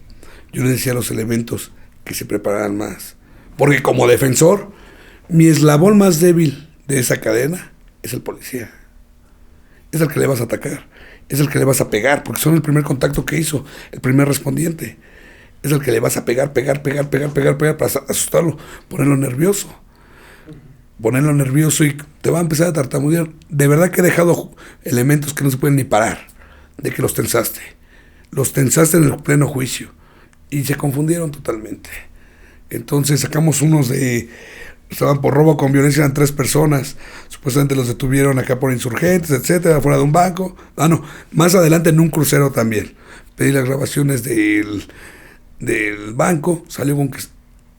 Yo les decía a los elementos que se prepararan más. Porque como defensor, mi eslabón más débil de esa cadena es el policía. Es el que le vas a atacar. Es el que le vas a pegar, porque son el primer contacto que hizo, el primer respondiente. Es el que le vas a pegar para asustarlo, ponerlo nervioso y te va a empezar a tartamudear. De verdad que he dejado elementos que no se pueden ni parar, de que los tensaste en el pleno juicio y se confundieron totalmente. Entonces sacamos unos estaban por robo con violencia, eran 3 personas, supuestamente los detuvieron acá por insurgentes, etcétera, fuera de un banco. Más adelante en un crucero también. Pedí las grabaciones del banco, salió con que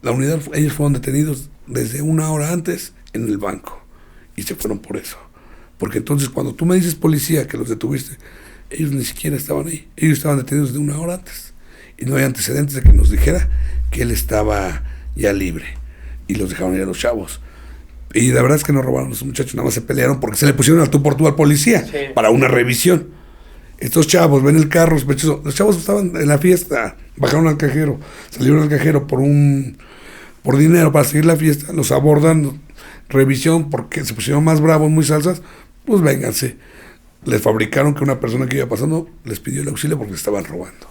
la unidad, ellos fueron detenidos desde 1 hora antes en el banco y se fueron por eso. Porque entonces cuando tú me dices policía que los detuviste, ellos ni siquiera estaban ahí, ellos estaban detenidos de 1 hora antes y no hay antecedentes de que nos dijera que él estaba ya libre. Y los dejaron ir a los chavos. Y la verdad es que no robaron a los muchachos, nada más se pelearon porque se le pusieron al tú por tú al policía, sí, para una revisión. Estos chavos ven el carro sospechoso. Los chavos estaban en la fiesta, bajaron al cajero, salieron al cajero por dinero para seguir la fiesta, los abordan, revisión, porque se pusieron más bravos, muy salsas, pues vénganse. Les fabricaron que una persona que iba pasando les pidió el auxilio porque estaban robando.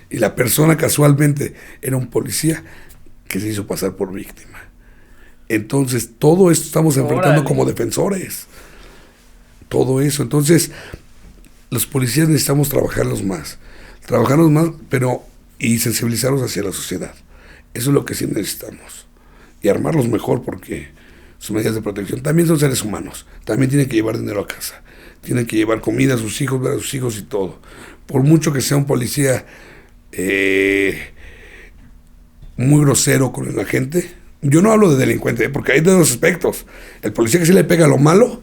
Y la persona casualmente era un policía que se hizo pasar por víctima. Entonces, todo esto estamos enfrentando como defensores. Todo eso. Entonces, los policías necesitamos trabajarlos más, pero y sensibilizarlos hacia la sociedad. Eso es lo que sí necesitamos. Y armarlos mejor porque sus medidas de protección también son seres humanos. También tienen que llevar dinero a casa. Tienen que llevar comida a sus hijos, ver a sus hijos y todo. Por mucho que sea un policía muy grosero con la gente. Yo no hablo de delincuente, porque hay de dos aspectos. El policía que sí le pega lo malo,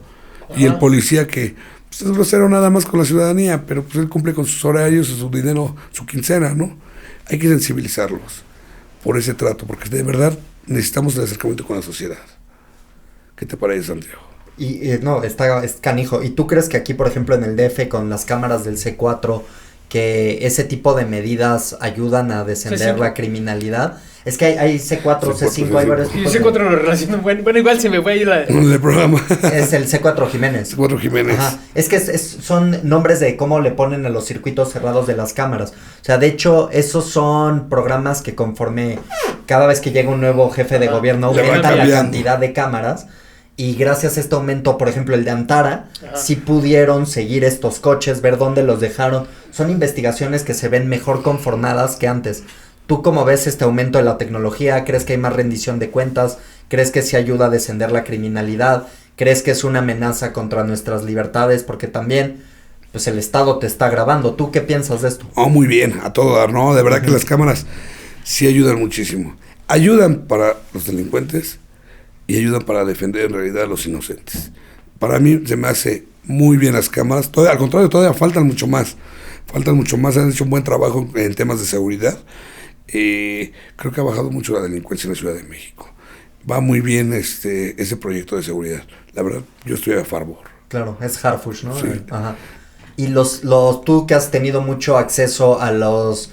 ajá, y el policía que pues, es grosero nada más con la ciudadanía, pero pues él cumple con sus horarios, su dinero, su quincena, ¿no? Hay que sensibilizarlos por ese trato, porque de verdad necesitamos el acercamiento con la sociedad. ¿Qué te parece, Santiago? No, es canijo. ¿Y tú crees que aquí, por ejemplo, en el DF, con las cámaras del C4, que ese tipo de medidas ayudan a descender la criminalidad? Es que hay C4, C5, hay varios tipos. Sí, C4 lo relaciono. Bueno, igual se me fue ahí el programa. Es el C4 Jiménez. C4 Jiménez. Ajá. Es que son nombres de cómo le ponen a los circuitos cerrados de las cámaras. O sea, de hecho, esos son programas que conforme cada vez que llega un nuevo jefe de gobierno aumentan la cantidad de cámaras. y gracias a este aumento, por ejemplo, el de Antara, Ajá. sí pudieron seguir estos coches, ver dónde los dejaron. Son investigaciones que se ven mejor conformadas que antes. ¿Tú cómo ves este aumento de la tecnología? ¿Crees que hay más rendición de cuentas? ¿Crees que sí ayuda a descender la criminalidad? ¿Crees que es una amenaza contra nuestras libertades? Porque también, pues el Estado te está grabando. ¿Tú qué piensas de esto? Oh, muy bien, a todo dar, ¿no? De verdad que las cámaras sí ayudan muchísimo. Ayudan para los delincuentes y ayudan para defender en realidad a los inocentes. Para mí se me hace muy bien las cámaras. Al contrario, todavía faltan mucho más. Han hecho un buen trabajo en temas de seguridad. Creo que ha bajado mucho la delincuencia en la Ciudad de México. Va muy bien ese proyecto de seguridad. La verdad, yo estoy a favor. Claro, es Harfush, ¿no? Sí. Ajá. Y tú que has tenido mucho acceso a los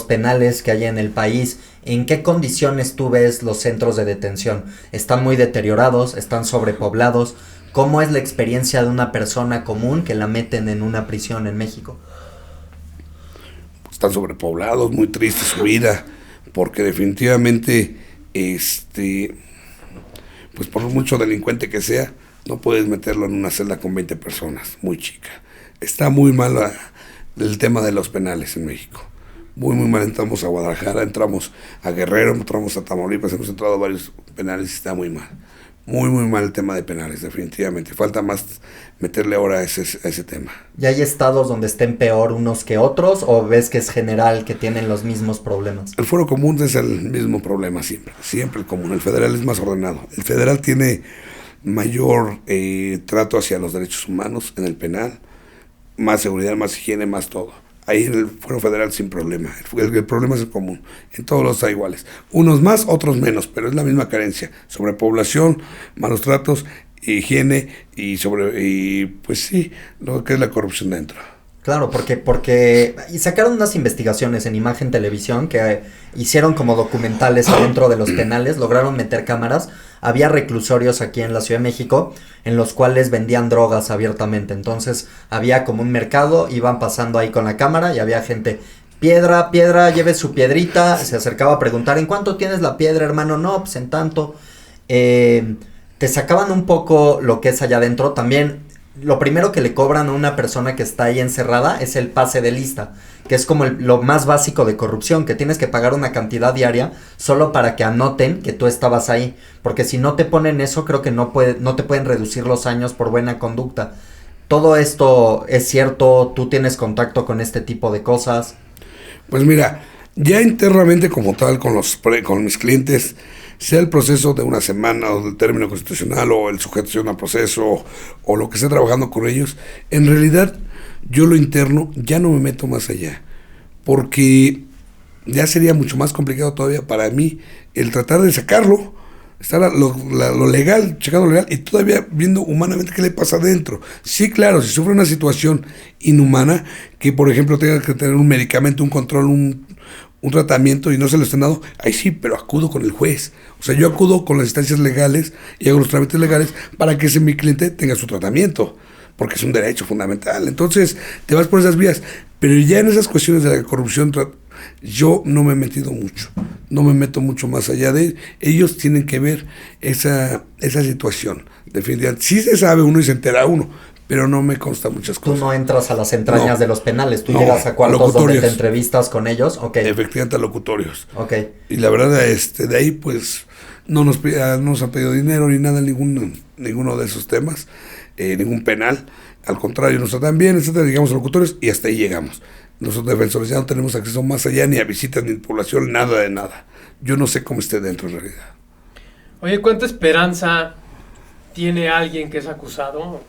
penales que hay en el país, ¿en qué condiciones tú ves los centros de detención? ¿Están muy deteriorados? ¿Están sobrepoblados? ¿Cómo es la experiencia de una persona común que la meten en una prisión en México? Están sobrepoblados, muy triste su vida, porque definitivamente, pues por mucho delincuente que sea, no puedes meterlo en una celda con 20 personas, muy chica. Está muy mal el tema de los penales en México. Muy, muy mal. Entramos a Guadalajara, entramos a Guerrero, entramos a Tamaulipas, hemos entrado a varios penales y está muy mal. Muy, muy mal el tema de penales, definitivamente. Falta más meterle ahora a ese tema. ¿Y hay estados donde estén peor unos que otros o ves que es general que tienen los mismos problemas? El fuero común es el mismo problema siempre, siempre el común. El federal es más ordenado. El federal tiene mayor trato hacia los derechos humanos en el penal, más seguridad, más higiene, más todo. Ahí en el fuero federal sin problema. El problema es el común. En todos los está iguales. Unos más, otros menos, pero es la misma carencia. Sobrepoblación, malos tratos, higiene y pues sí, lo que es la corrupción dentro. Claro, porque y sacaron unas investigaciones en Imagen Televisión que hicieron como documentales adentro de los penales, lograron meter cámaras. Había reclusorios aquí en la Ciudad de México en los cuales vendían drogas abiertamente. Entonces había como un mercado, iban pasando ahí con la cámara y había gente, piedra, lleve su piedrita, se acercaba a preguntar, ¿en cuánto tienes la piedra, hermano? No, pues en tanto. Te sacaban un poco lo que es allá adentro. También lo primero que le cobran a una persona que está ahí encerrada es el pase de lista, que es como lo más básico de corrupción, que tienes que pagar una cantidad diaria solo para que anoten que tú estabas ahí, porque si no te ponen eso, creo que no te pueden reducir los años por buena conducta. ¿Todo esto es cierto? ¿Tú tienes contacto con este tipo de cosas? Pues mira, ya internamente como tal con mis clientes, sea el proceso de una semana o del término constitucional o el sujeción a proceso o lo que esté trabajando con ellos, en realidad yo lo interno ya no me meto más allá, porque ya sería mucho más complicado todavía para mí el tratar de sacarlo, estar lo legal, checando lo legal y todavía viendo humanamente qué le pasa adentro. Sí, claro, si sufre una situación inhumana, que por ejemplo tenga que tener un medicamento, un control, un tratamiento y no se lo estén dando, ahí sí, pero acudo con el juez. O sea, yo acudo con las instancias legales y hago los trámites legales para que mi cliente tenga su tratamiento, porque es un derecho fundamental. Entonces, te vas por esas vías. Pero ya en esas cuestiones de la corrupción, yo no me he metido mucho. No me meto mucho más allá de ellos. Tienen que ver esa situación. Definitivamente. Sí se sabe uno y se entera uno, pero no me consta muchas cosas. Tú no entras a las entrañas de los penales, tú No, llegas a cuartos donde locutorios. te entrevistas con ellos. Okay. Efectivamente, locutorios. Okay. Y la verdad, de ahí, pues, no nos han pedido dinero ni nada, ninguno de esos temas, ningún penal. Al contrario, nos tratan bien, etcétera, llegamos a locutorios y hasta ahí llegamos. Nosotros defensores ya no tenemos acceso más allá, ni a visitas, ni población, nada de nada. Yo no sé cómo esté dentro en realidad. Oye, ¿cuánta esperanza tiene alguien que es acusado,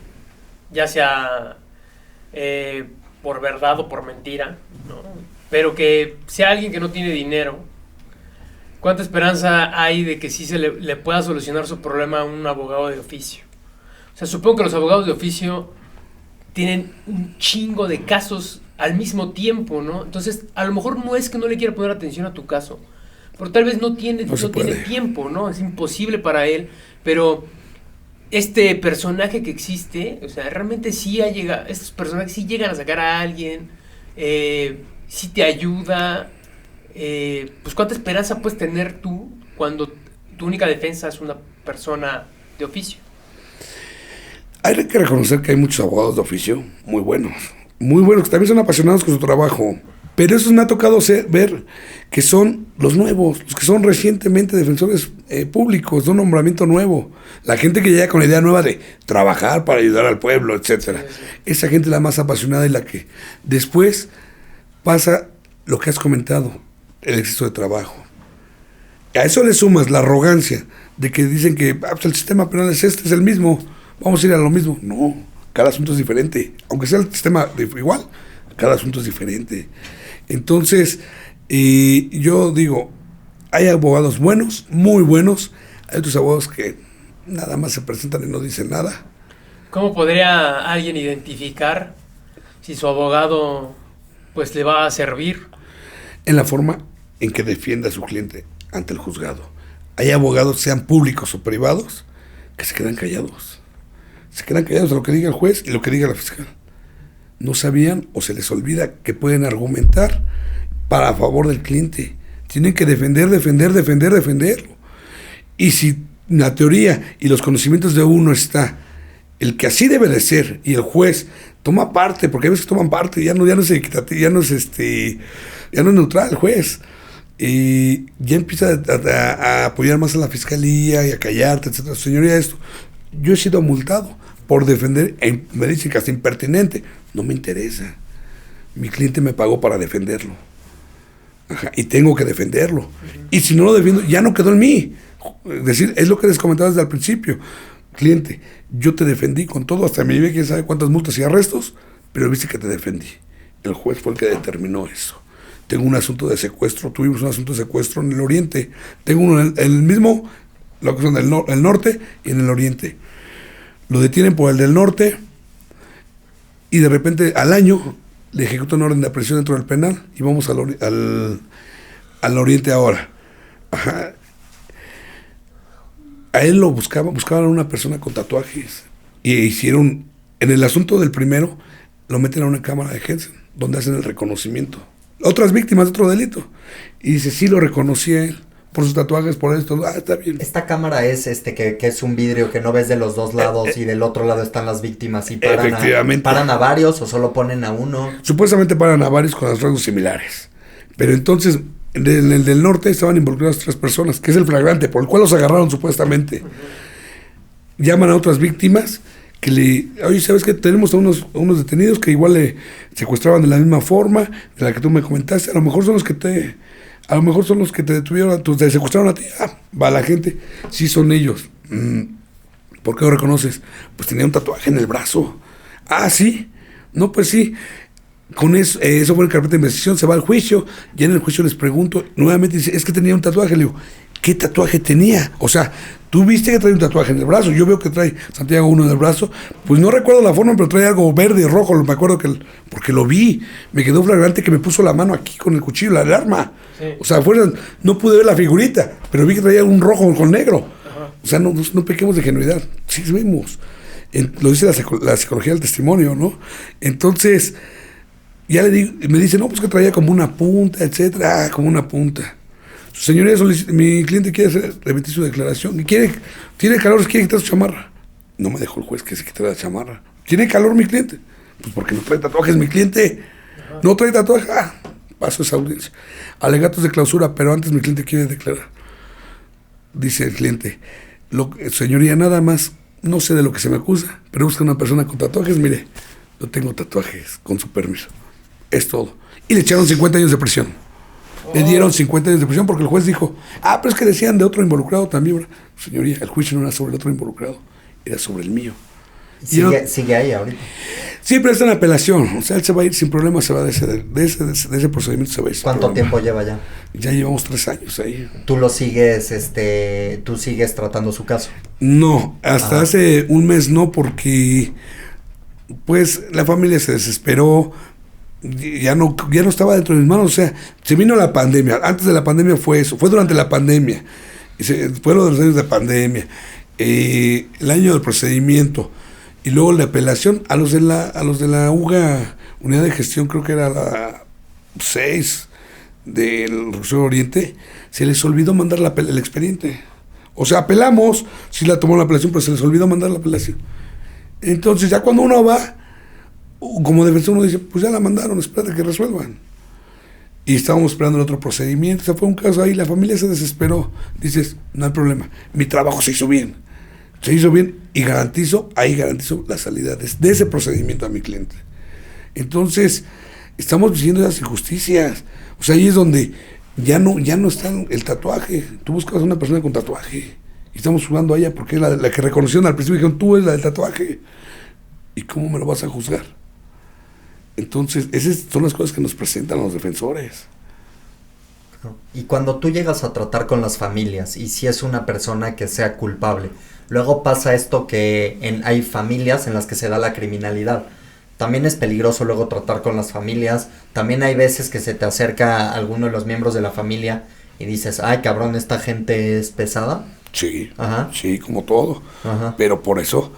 ya sea por verdad o por mentira, ¿no? Pero que sea alguien que no tiene dinero? ¿Cuánta esperanza hay de que sí le pueda solucionar su problema a un abogado de oficio? O sea, supongo que los abogados de oficio tienen un chingo de casos al mismo tiempo, ¿no? Entonces, a lo mejor no es que no le quiera poner atención a tu caso, pero tal vez no tiene tiempo, ¿no? Es imposible para él, pero este personaje que existe, o sea, realmente sí estos personajes sí llegan a sacar a alguien, sí te ayuda, pues ¿cuánta esperanza puedes tener tú cuando tu única defensa es una persona de oficio. Hay que reconocer que hay muchos abogados de oficio muy buenos, que también son apasionados con su trabajo. Pero esos me ha tocado ver que son los nuevos, los que son recientemente defensores públicos, de un nombramiento nuevo. La gente que llega con la idea nueva de trabajar para ayudar al pueblo, etcétera. Sí, sí. Esa gente es la más apasionada y la que después pasa lo que has comentado, el exceso de trabajo. A eso le sumas la arrogancia de que dicen que pues el sistema penal es el mismo, vamos a ir a lo mismo. No, cada asunto es diferente, aunque sea el sistema igual, cada asunto es diferente. Entonces, yo digo, hay abogados buenos, muy buenos, hay otros abogados que nada más se presentan y no dicen nada. ¿Cómo podría alguien identificar si su abogado pues le va a servir? En la forma en que defienda a su cliente ante el juzgado. Hay abogados, sean públicos o privados, que se quedan callados. Se quedan callados a lo que diga el juez y lo que diga la fiscal. No sabían o se les olvida que pueden argumentar para a favor del cliente. Tienen que defenderlo. Y si la teoría y los conocimientos de uno está el que así debe de ser y el juez toma parte, porque hay veces que toman parte, ya no es equitativo, ya no es neutral el juez. Y ya empieza a apoyar más a la fiscalía y a callarte, etcétera. Señoría, yo he sido multado por defender, me dicen que hasta impertinente. No me interesa. Mi cliente me pagó para defenderlo. Ajá, y tengo que defenderlo. Uh-huh. Y si no lo defiendo, ya no quedó en mí. Es decir, es lo que les comentaba desde el principio. Cliente, yo te defendí con todo, hasta me llevé quién sabe cuántas multas y arrestos, pero viste que te defendí. El juez fue el que determinó eso. Tengo un asunto de secuestro, tuvimos un asunto de secuestro en el oriente. Tengo uno en el mismo, lo que son el norte y en el oriente. Lo detienen por el del norte y de repente al año le ejecutan orden de aprehensión dentro del penal y vamos al oriente ahora. Ajá. A él lo buscaban a una persona con tatuajes y hicieron, en el asunto del primero, lo meten a una cámara de Hensen, donde hacen el reconocimiento. Otras víctimas de otro delito. Y dice, sí lo reconocí a él, por sus tatuajes, por esto, está bien. Esta cámara es que es un vidrio que no ves de los dos lados y del otro lado están las víctimas y paran a varios o solo ponen a uno. Supuestamente paran a varios con rasgos similares. Pero entonces, en el del norte estaban involucradas 3 personas, que es el flagrante, por el cual los agarraron supuestamente. Uh-huh. Llaman a otras víctimas que oye, ¿sabes qué? Tenemos a unos detenidos que igual le secuestraban de la misma forma de la que tú me comentaste. A lo mejor son los que te detuvieron, te secuestraron a ti. Va la gente. Sí, son ellos. ¿Por qué lo reconoces? Pues tenía un tatuaje en el brazo. ¿Sí? No, pues sí. Con eso fue en carpeta de investigación, se va al juicio, y en el juicio les pregunto, nuevamente dice, es que tenía un tatuaje. Le digo, ¿qué tatuaje tenía? O sea, tú viste que trae un tatuaje en el brazo, yo veo que trae Santiago uno en el brazo, pues no recuerdo la forma, pero trae algo verde y rojo, me acuerdo porque lo vi, me quedó flagrante que me puso la mano aquí con el cuchillo, el arma. Sí. O sea, no pude ver la figurita, pero vi que traía un rojo con negro. Ajá. O sea, no pequemos de genuidad, sí vimos. Lo dice la psicología del testimonio, ¿no? Entonces, ya le digo, me dice, no, pues que traía como una punta, etcétera, como una punta. Señoría, mi cliente quiere remitir su declaración. Tiene calor, quiere quitar su chamarra. No me dejó el juez que se quitara la chamarra. ¿Tiene calor mi cliente? Pues porque no trae tatuajes mi cliente. Ajá. No trae tatuajes. Paso esa audiencia. Alegatos de clausura, pero antes mi cliente quiere declarar. Dice el cliente, señoría, nada más, no sé de lo que se me acusa, pero busca una persona con tatuajes. Mire, yo tengo tatuajes, con su permiso. Es todo. Y le echaron 50 años de prisión. Le dieron 50 años de prisión porque el juez dijo, pero es que decían de otro involucrado también, ¿verdad? Señoría, el juicio no era sobre el otro involucrado, era sobre el mío. Sigue ahí ahorita. Sí, pero está en apelación. O sea, él se va a ir sin problema, se va de ese procedimiento, se va a ir. ¿Cuánto tiempo lleva ya? Ya llevamos 3 años ahí. ¿Tú sigues tratando su caso? No, hasta hace un mes no, porque pues la familia se desesperó. Ya no estaba dentro de mis manos, o sea, se vino la pandemia. Antes de la pandemia fue eso, fue durante la pandemia, fue lo de los años de pandemia, el año del procedimiento y luego la apelación a los de la UGA, unidad de gestión, creo que era la 6 del Recurso Oriente, se les olvidó mandar el expediente. O sea, apelamos, sí la tomó la apelación, pero se les olvidó mandar la apelación. Entonces ya cuando uno va, como defensor uno dice, pues ya la mandaron, espérate que resuelvan. Y estábamos esperando el otro procedimiento, o sea, fue un caso ahí, la familia se desesperó. Dices, no hay problema, mi trabajo se hizo bien y garantizo la salida de ese procedimiento a mi cliente. Entonces, estamos diciendo esas injusticias. O sea, ahí es donde ya no está el tatuaje. Tú buscas a una persona con tatuaje y estamos jugando a ella porque es la que reconocieron al principio y dijeron, tú eres la del tatuaje. ¿Y cómo me lo vas a juzgar? Entonces, esas son las cosas que nos presentan los defensores. Y cuando tú llegas a tratar con las familias, y si es una persona que sea culpable, luego pasa esto que hay familias en las que se da la criminalidad. También es peligroso luego tratar con las familias. También hay veces que se te acerca alguno de los miembros de la familia y dices, ay cabrón, esta gente es pesada. Sí, ajá, sí, como todo. Ajá. Pero por eso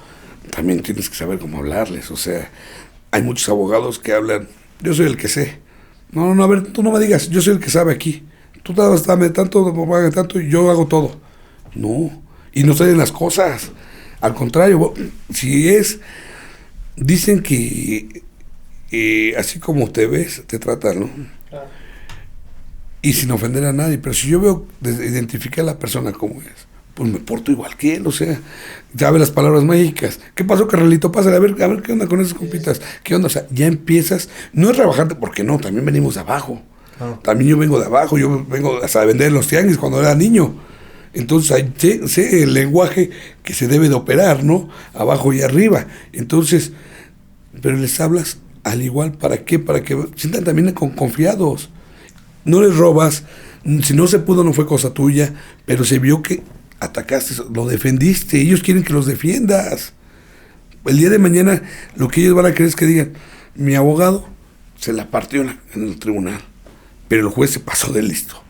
también tienes que saber cómo hablarles. O sea, hay muchos abogados que hablan, yo soy el que sé. No, a ver, tú no me digas, yo soy el que sabe aquí. Tú dame tanto, pagan tanto y yo hago todo. No, y no salen las cosas. Al contrario, dicen que así como te ves, te tratan, ¿no? Claro. Y sin ofender a nadie, pero si yo veo, identificar a la persona como es, pues me porto igual que él, o sea, sabe las palabras mágicas. ¿Qué pasó, carnalito? Pásale, a ver qué onda con esas compitas, qué onda, o sea, ya empiezas, no es rebajarte, porque no, también venimos de abajo. También yo vengo de abajo, yo vengo hasta de vender los tianguis cuando era niño. Entonces, sé el lenguaje que se debe de operar, ¿no? Abajo y arriba. Entonces, pero les hablas al igual, ¿para qué? Para que sientan también confiados. No les robas, si no se pudo no fue cosa tuya, pero se vio que atacaste, lo defendiste, ellos quieren que los defiendas. El día de mañana lo que ellos van a querer es que digan, mi abogado se la partió en el tribunal, pero el juez se pasó de listo.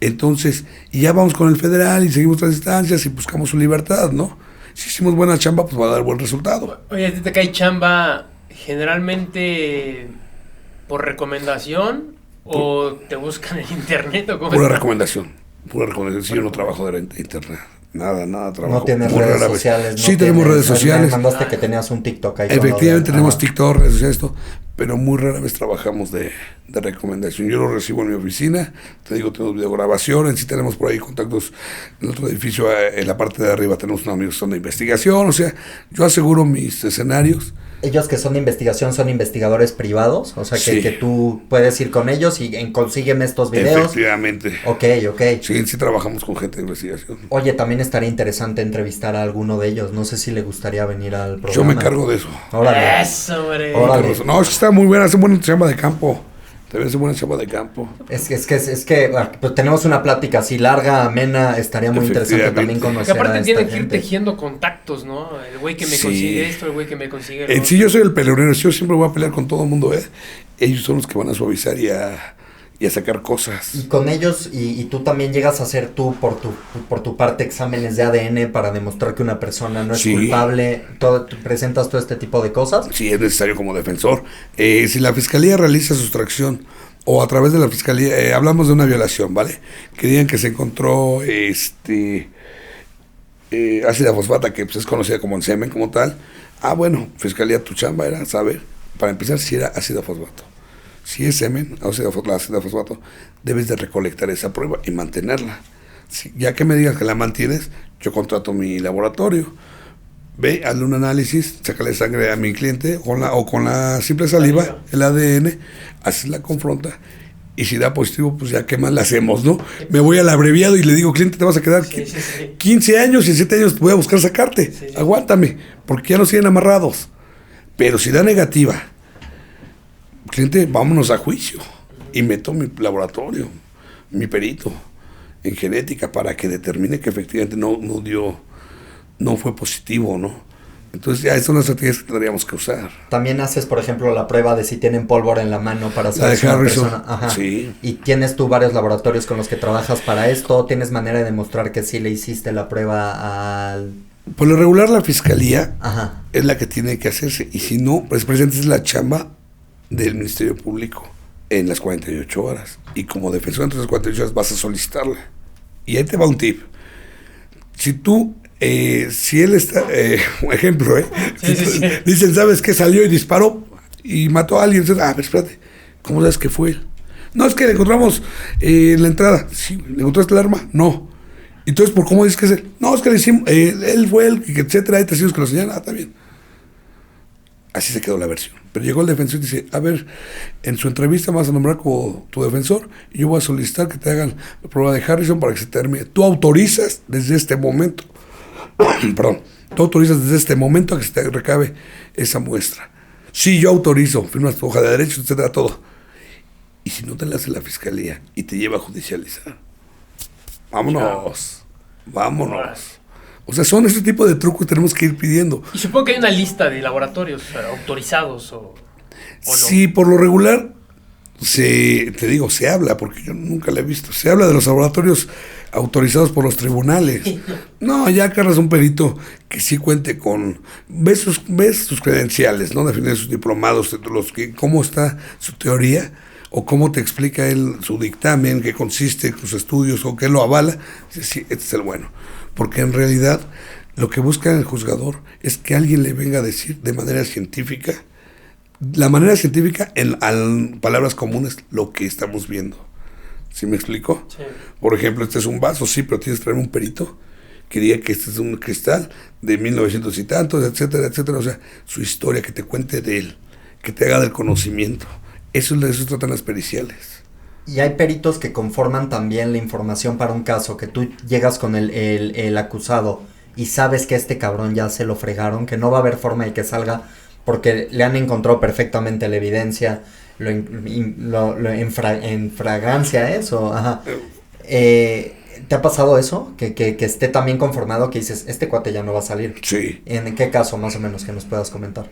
Entonces, y ya vamos con el federal y seguimos las instancias y buscamos su libertad, ¿no? Si hicimos buena chamba, pues va a dar buen resultado. Oye, ¿a ti te cae chamba generalmente por recomendación o te buscan en internet o cómo? Pura recomendación. Si yo no trabajo de internet. Nada trabajo. No tienes redes sociales. Sí, tenemos redes sociales. Me mandaste que tenías un TikTok ahí. Efectivamente tenemos TikTok, redes sociales, esto, pero muy rara vez trabajamos de recomendación. Yo lo recibo en mi oficina, te digo, tenemos videograbación, en sí tenemos por ahí contactos en otro edificio, en la parte de arriba tenemos unos amigos que son de investigación, o sea, yo aseguro mis escenarios. Ellos que son de investigación son investigadores privados, o sea que tú puedes ir con ellos y consígueme estos videos. Efectivamente. Ok. Sí trabajamos con gente de investigación. Oye, también estaría interesante entrevistar a alguno de ellos, no sé si le gustaría venir al programa. Yo me encargo de eso. Órale. Eso, hombre. Órale. No, es que está muy buena, hace buena chamba de campo. Debe ser buena chamba de campo. Es que pues, tenemos una plática así larga, amena, estaría muy interesante también conocer. Porque aparte a tienen esta que ir gente. tejiendo contactos, ¿no? El güey que me consigue esto, el güey que me consigue lo Sí, yo soy el peleonero, yo siempre voy a pelear con todo el mundo, ¿eh? Ellos son los que van a suavizar y a sacar cosas. Y con ellos, y tú también llegas a hacer tú por tu parte exámenes de ADN para demostrar que una persona no es culpable, presentas todo este tipo de cosas. Sí, es necesario como defensor. Si la fiscalía realiza sustracción o a través de la fiscalía, hablamos de una violación, ¿vale? Que digan que se encontró ácida fosfata, que pues, es conocida como el semen como tal. Bueno, fiscalía, tu chamba era saber, para empezar, si era ácido fosfato. Si es semen, ácido fosfato, debes de recolectar esa prueba y mantenerla. Ya que me digas que la mantienes, yo contrato mi laboratorio. Ve, hazle un análisis, sácale sangre a mi cliente o con la simple saliva, el ADN, haces la confronta. Y si da positivo, pues ya qué más le hacemos, ¿no? Me voy al abreviado y le digo, cliente, te vas a quedar 15 años y en 7 años voy a buscar sacarte. Aguántame, porque ya nos siguen amarrados. Pero si da negativa, cliente, vámonos a juicio. Y meto mi laboratorio, mi perito en genética para que determine que efectivamente no fue positivo, ¿no? Entonces ya son las estrategias que tendríamos que usar. También haces, por ejemplo, la prueba de si tienen pólvora en la mano para saber si una persona... Ajá. Sí. Y tienes tú varios laboratorios con los que trabajas para esto. ¿Tienes manera de demostrar que sí le hiciste la prueba al...? Por lo regular la fiscalía Ajá. es la que tiene que hacerse. Y si no, pues presentes es la chamba del Ministerio Público en las 48 horas. Y como defensor entre las 48 horas vas a solicitarla. Y ahí te va un tip. si él está, un ejemplo, Sí. dicen, ¿sabes qué? Salió y disparó y mató a alguien. Entonces, pero espérate, ¿cómo sabes que fue él? No, es que le encontramos en la entrada. Sí, ¿le encontraste el arma? No. Entonces, ¿por cómo dices que es él? No, es que le hicimos, él fue él, etcétera, hay testigos que lo señalan, está bien. Así se quedó la versión. Pero llegó el defensor y dice, a ver, en su entrevista me vas a nombrar como tu defensor y yo voy a solicitar que te hagan la prueba de Harrison para que se termine. Tú autorizas desde este momento, perdón, tú autorizas desde este momento a que se te recabe esa muestra. Sí, yo autorizo, firmas tu hoja de derechos, etcétera, todo. Y si no te la hace la fiscalía y te lleva a judicializar, vámonos. O sea, son este tipo de trucos que tenemos que ir pidiendo. Y supongo que hay una lista de laboratorios autorizados o no. Sí, por lo regular, se habla, porque yo nunca la he visto, se habla de los laboratorios autorizados por los tribunales. No, ya agarras un perito que sí cuente con, ves sus credenciales, ¿no? Definen sus diplomados, cómo está su teoría, o cómo te explica él su dictamen, qué consiste, sus estudios, o qué lo avala. Sí, este es el bueno. Porque en realidad lo que busca el juzgador es que alguien le venga a decir de manera científica, la manera científica en palabras comunes, lo que estamos viendo. ¿Sí me explico? Sí. Por ejemplo, este es un vaso, sí, pero tienes que traer un perito que diga que este es un cristal de 1900 y tantos, etcétera, etcétera. O sea, su historia, que te cuente de él, que te haga del conocimiento. De eso tratan las periciales. Y hay peritos que conforman también la información para un caso, que tú llegas con el acusado y sabes que este cabrón ya se lo fregaron, que no va a haber forma de que salga porque le han encontrado perfectamente la evidencia, en fragancia eso, ajá. ¿Te ha pasado eso? Que esté también conformado que dices, este cuate ya no va a salir. Sí. ¿En qué caso más o menos que nos puedas comentar?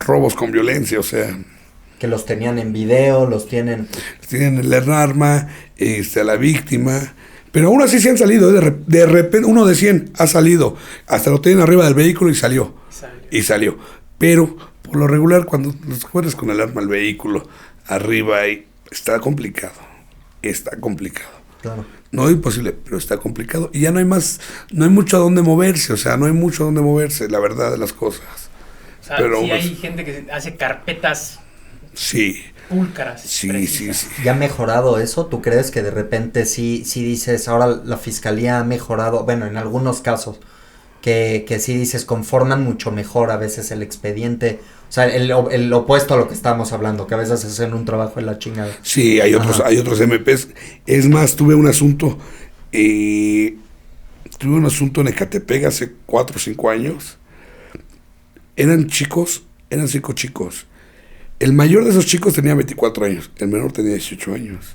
Robos con violencia, o sea... Que los tenían en video, los tienen... Tienen el arma, a la víctima... Pero aún así sí han salido, de repente uno de 100 ha salido, hasta lo tienen arriba del vehículo y salió. Pero por lo regular cuando los encuentras con el arma al vehículo arriba está complicado. Claro. No es imposible, pero está complicado y ya no hay mucho a dónde moverse, la verdad de las cosas. O sea, pero, sí hay gente que hace carpetas. Sí. Púlcaras. Sí. ¿Ya ha mejorado eso? ¿Tú crees que de repente sí dices, ahora la fiscalía ha mejorado? Bueno, en algunos casos, que sí dices, conforman mucho mejor a veces el expediente. O sea, el opuesto a lo que estábamos hablando, que a veces hacen un trabajo de la chingada. Sí, hay otros MPs. Es más, tuve un asunto en Ecatepec hace 4 o 5 años. Eran 5 chicos. El mayor de esos chicos tenía 24 años, el menor tenía 18 años.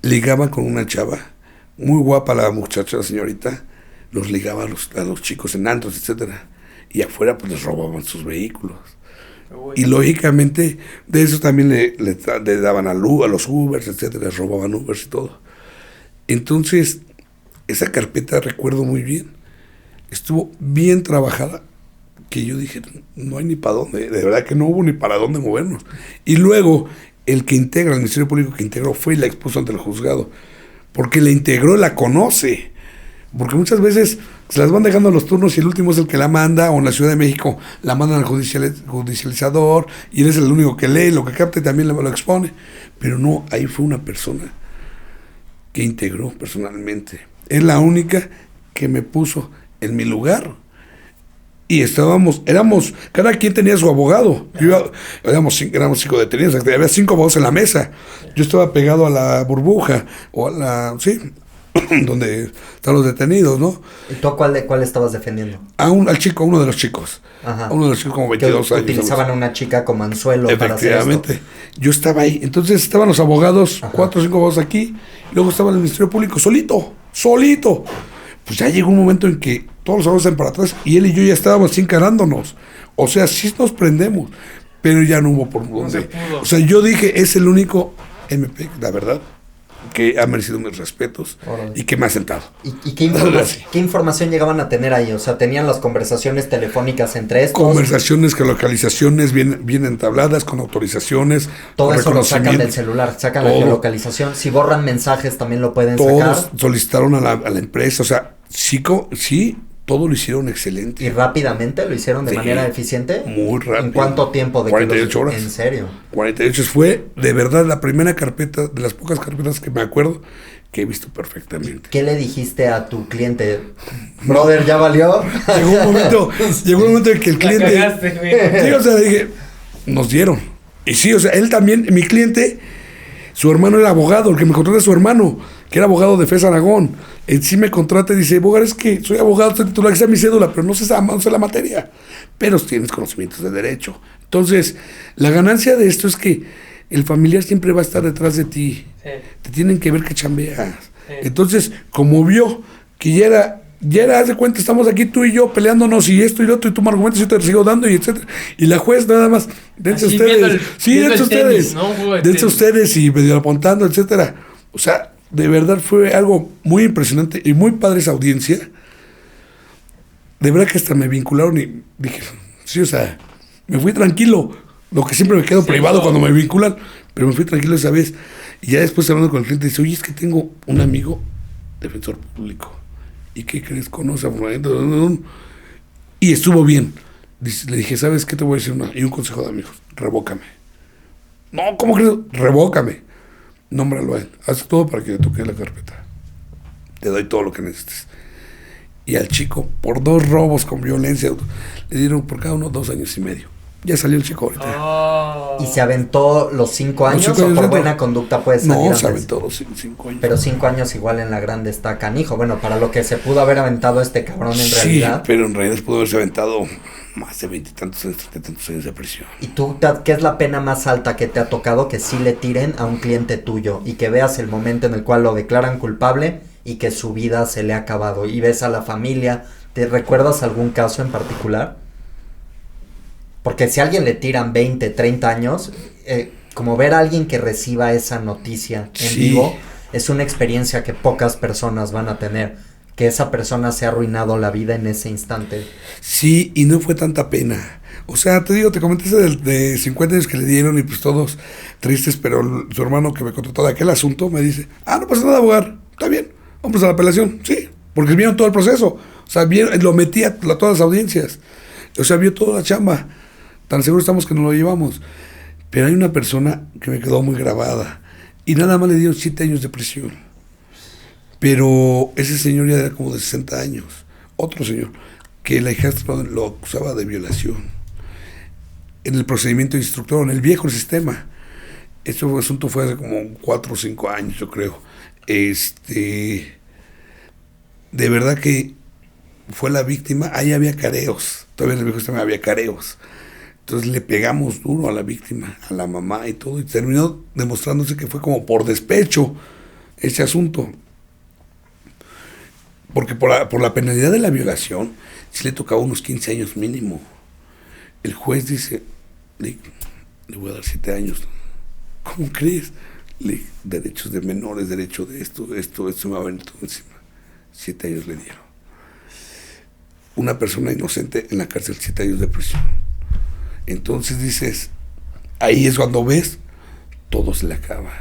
Ligaba con una chava, muy guapa la muchacha, la señorita, los ligaba a los chicos en antros, etcétera. Y afuera pues les robaban sus vehículos. Y lógicamente de eso también le daban a los Ubers, etcétera, les robaban Ubers y todo. Entonces, esa carpeta recuerdo muy bien, estuvo bien trabajada, que yo dije, no hay ni para dónde, de verdad que no hubo ni para dónde movernos. Y luego, el Ministerio Público que integró fue y la expuso ante el juzgado, porque la integró, la conoce, porque muchas veces se las van dejando los turnos y el último es el que la manda, o en la Ciudad de México la mandan al judicializador, y él es el único que lee, lo que capta y también lo expone, pero no, ahí fue una persona que integró personalmente, es la única que me puso en mi lugar. Y cada quien tenía su abogado. Éramos 5 detenidos, había 5 abogados en la mesa. Yo estaba pegado a la burbuja, donde están los detenidos, ¿no? ¿Y tú cuál estabas defendiendo? A uno de los chicos. Ajá. A uno de los chicos como 22 años. Utilizaban a una chica como anzuelo para hacer esto. Efectivamente. Yo estaba ahí. Entonces estaban los abogados, 4 o 5 abogados aquí, y luego estaba el Ministerio Público solito. Pues ya llegó un momento en que todos los abogados están para atrás y él y yo ya estábamos así encarándonos. O sea, sí nos prendemos, pero ya no hubo por dónde. O sea, yo dije, es el único MP, la verdad, que ha merecido mis respetos y que me ha sentado. ¿Y qué información llegaban a tener ahí? O sea, ¿tenían las conversaciones telefónicas entre estos? Conversaciones, geolocalizaciones bien entabladas, con autorizaciones. Todo eso lo sacan del celular, sacan la geolocalización. Si borran mensajes también lo pueden sacar. Todos solicitaron a la empresa, o sea, sí, todo lo hicieron excelente. ¿Y rápidamente lo hicieron de manera eficiente? Muy rápido. ¿En cuánto tiempo? 48 horas. ¿En serio? 48 fue, de verdad, la primera carpeta, de las pocas carpetas que me acuerdo, que he visto perfectamente. ¿Qué le dijiste a tu cliente? Brother, ¿ya valió? Llegó un momento en que el cliente... Sí, o sea, dije, nos dieron. Y sí, o sea, él también, mi cliente, su hermano era abogado, el que me contrata es su hermano, que era abogado de FES Aragón. Él sí me contrata y dice, Bogar, es que soy abogado, estoy titular, que sea mi cédula, pero no sé la materia. Pero tienes conocimientos de derecho. Entonces, la ganancia de esto es que el familiar siempre va a estar detrás de ti. Sí. Te tienen que ver que chambeas. Sí. Entonces, como vio que ya era, haz de cuenta, estamos aquí tú y yo peleándonos y esto y lo otro, y tú me argumentas y yo te sigo dando y etcétera. Y la juez nada más, dense ustedes. Dense ustedes. Dense ustedes y medio apuntando, etcétera. O sea, de verdad fue algo muy impresionante y muy padre esa audiencia. De verdad que hasta me vincularon y dije, sí, o sea, me fui tranquilo. Lo que siempre me quedo privado cuando me vinculan, pero me fui tranquilo esa vez. Y ya después hablando con el cliente, dice, oye, es que tengo un amigo defensor público. ¿Y qué crees? Conoce a Fulano. Y estuvo bien. Le dije, ¿sabes qué? Te voy a decir y un consejo de amigos. Revócame. No, ¿cómo crees? Revócame. Nómbralo a él. Haz todo para que le toque la carpeta. Te doy todo lo que necesites. Y al chico, por 2 robos con violencia, le dieron por cada uno 2 años y medio. Ya salió el chico ahorita. Oh. ¿Y se aventó los 5 años o por buena conducta puede salir antes? No, se aventó los 5 años. Pero 5 años igual en la grande está canijo. Bueno, para lo que se pudo haber aventado este cabrón en realidad. Sí, pero en realidad pudo haberse aventado más de 20 y tantos años, 30 y tantos años de prisión. ¿Y tú, qué es la pena más alta que te ha tocado que sí le tiren a un cliente tuyo y que veas el momento en el cual lo declaran culpable y que su vida se le ha acabado y ves a la familia? ¿Te recuerdas algún caso en particular? Porque si a alguien le tiran 20, 30 años, como ver a alguien que reciba esa noticia en vivo, es una experiencia que pocas personas van a tener. Que esa persona se ha arruinado la vida en ese instante. Sí, y no fue tanta pena. O sea, te comenté de 50 años que le dieron y pues todos tristes, pero su hermano que me contrató de aquel asunto me dice, no pasa nada, abogar, está bien, vamos a la apelación. Sí, porque vieron todo el proceso. O sea, lo metí a todas las audiencias. O sea, vio toda la chamba. Tan seguros estamos que nos lo llevamos. Pero hay una persona que me quedó muy grabada. Y nada más le dieron 7 años de prisión. Pero ese señor ya era como de 60 años. Otro señor, que la hijastra lo acusaba de violación. En el procedimiento instructor, en el viejo sistema. Este asunto fue hace como 4 o 5 años, yo creo. De verdad que fue la víctima. Ahí había careos. Todavía en el viejo sistema había careos. Entonces le pegamos duro a la víctima, a la mamá y todo, y terminó demostrándose que fue como por despecho ese asunto. Porque por la penalidad de la violación, sí le tocaba unos 15 años mínimo. El juez dice, le voy a dar 7 años. ¿Cómo crees? Derechos de menores, derecho de esto me va a venir todo encima. 7 años le dieron. Una persona inocente en la cárcel, 7 años de prisión. Entonces dices, ahí es cuando ves, todo se le acaba.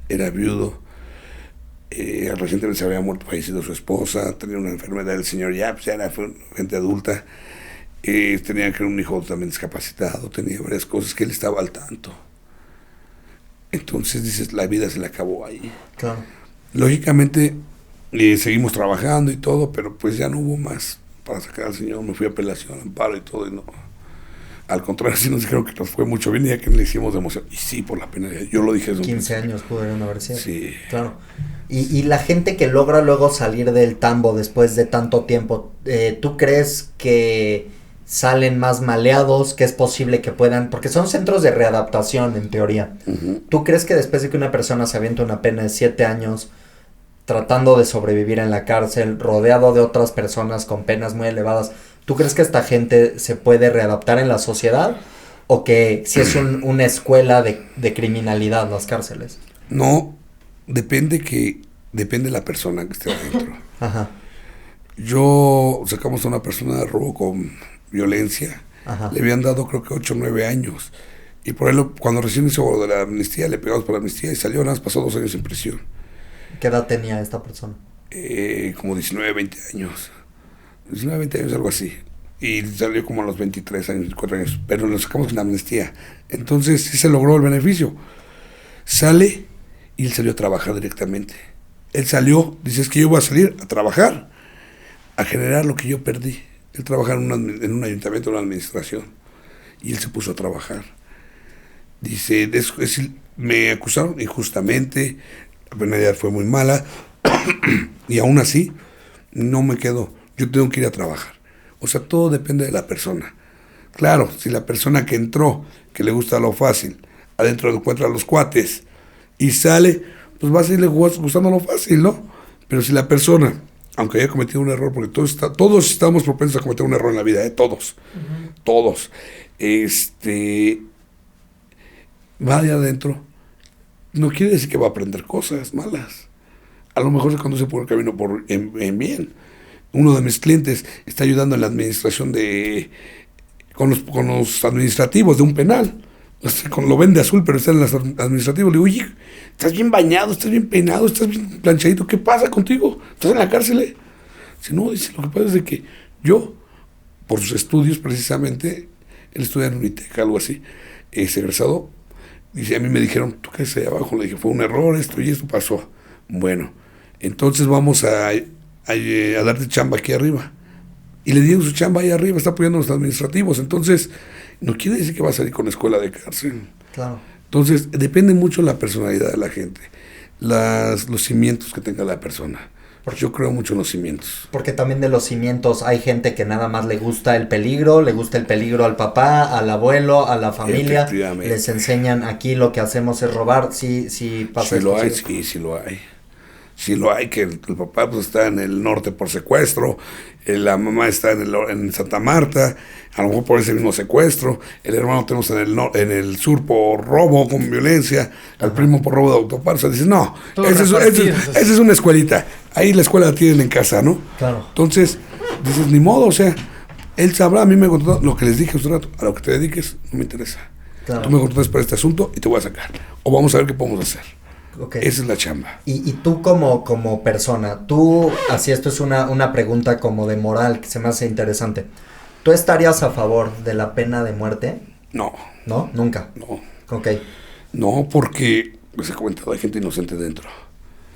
Era viudo, recientemente se había fallecido su esposa, tenía una enfermedad, el señor ya era gente adulta, tenía que un hijo también discapacitado, tenía varias cosas que él estaba al tanto. Entonces dices, la vida se le acabó ahí. Claro. Lógicamente, seguimos trabajando y todo, pero pues ya no hubo más para sacar al señor. Me fui a apelación, amparo y todo, y no. Al contrario, sí nos dijeron que nos fue mucho bien y ya que le hicimos de emoción. Y sí, por la pena, yo lo dije. 15 años pudieron haber sido. Sí. Claro. Y la gente que logra luego salir del tambo después de tanto tiempo, ¿tú crees que salen más maleados? ¿Que es posible que puedan? Porque son centros de readaptación, en teoría. Uh-huh. ¿Tú crees que después de que una persona se avienta una pena de 7 años, tratando de sobrevivir en la cárcel, rodeado de otras personas con penas muy elevadas, ¿tú crees que esta gente se puede readaptar en la sociedad? ¿O que si es una escuela de criminalidad las cárceles? No, depende de la persona que esté adentro. Ajá. Sacamos a una persona de robo con violencia. Ajá. Le habían dado creo que 8 o 9 años. Y por él, cuando recién hizo de la amnistía, le pegamos por la amnistía y salió, nada más pasó 2 años en prisión. ¿Qué edad tenía esta persona? Como 19, 20 años. 19, 20 años, algo así. Y salió como a los 23 años, 24 años. Pero lo sacamos en amnistía. Entonces sí se logró el beneficio. Sale y él salió a trabajar directamente. Él salió, dice, es que yo voy a salir a trabajar, a generar lo que yo perdí. Él trabajaba en un ayuntamiento, en una administración. Y él se puso a trabajar. Dice, me acusaron injustamente, la penalidad fue muy mala, y aún así, no me quedo, yo tengo que ir a trabajar. O sea, todo depende de la persona. Claro, si la persona que entró, que le gusta lo fácil, adentro encuentra a los cuates, y sale, pues va a seguirle gustando lo fácil, ¿no? Pero si la persona, aunque haya cometido un error, porque todos estamos propensos a cometer un error en la vida, todos, todos, va de adentro, no quiere decir que va a aprender cosas malas. A lo mejor se conduce por el camino en bien. Uno de mis clientes está ayudando en la administración con los administrativos de un penal. Lo ven de azul, pero está en los administrativos. Le digo, oye, estás bien bañado, estás bien peinado, estás bien planchadito, ¿qué pasa contigo? ¿Estás en la cárcel? Dice, no, dice, lo que pasa es de que yo, por sus estudios precisamente, él estudia en Unitec, algo así, es egresado. Dice, a mí me dijeron, tú qué ahí abajo. Le dije, fue un error, esto y esto pasó. Bueno, entonces vamos a darte chamba aquí arriba. Y le dieron su chamba ahí arriba, está apoyando a los administrativos. Entonces, no quiere decir que va a salir con escuela de cárcel. Claro. Entonces, depende mucho de la personalidad de la gente, los cimientos que tenga la persona. Porque yo creo mucho en los cimientos. Porque también de los cimientos hay gente que nada más le gusta el peligro al papá, al abuelo, a la familia. Les enseñan aquí lo que hacemos es robar. Sí pasa. Sí lo hay, sí lo hay. Sí lo hay, que el papá pues está en el norte por secuestro, la mamá está en Santa Marta, a lo mejor por ese mismo secuestro, el hermano tenemos en el sur por robo con violencia, al primo por robo de autoparza. Dices, no, esa es una escuelita, ahí la escuela la tienen en casa, ¿no? Claro. Entonces, dices, ni modo, o sea, él sabrá, a mí me contó lo que les dije hace un rato, a lo que te dediques no me interesa. Claro. Tú me contratas para este asunto y te voy a sacar, o vamos a ver qué podemos hacer. Okay. Esa es la chamba. Y tú como persona, así esto es una pregunta como de moral que se me hace interesante. ¿Tú estarías a favor de la pena de muerte? No. ¿No? ¿Nunca? No. Ok. No, porque, les he comentado, hay gente inocente dentro.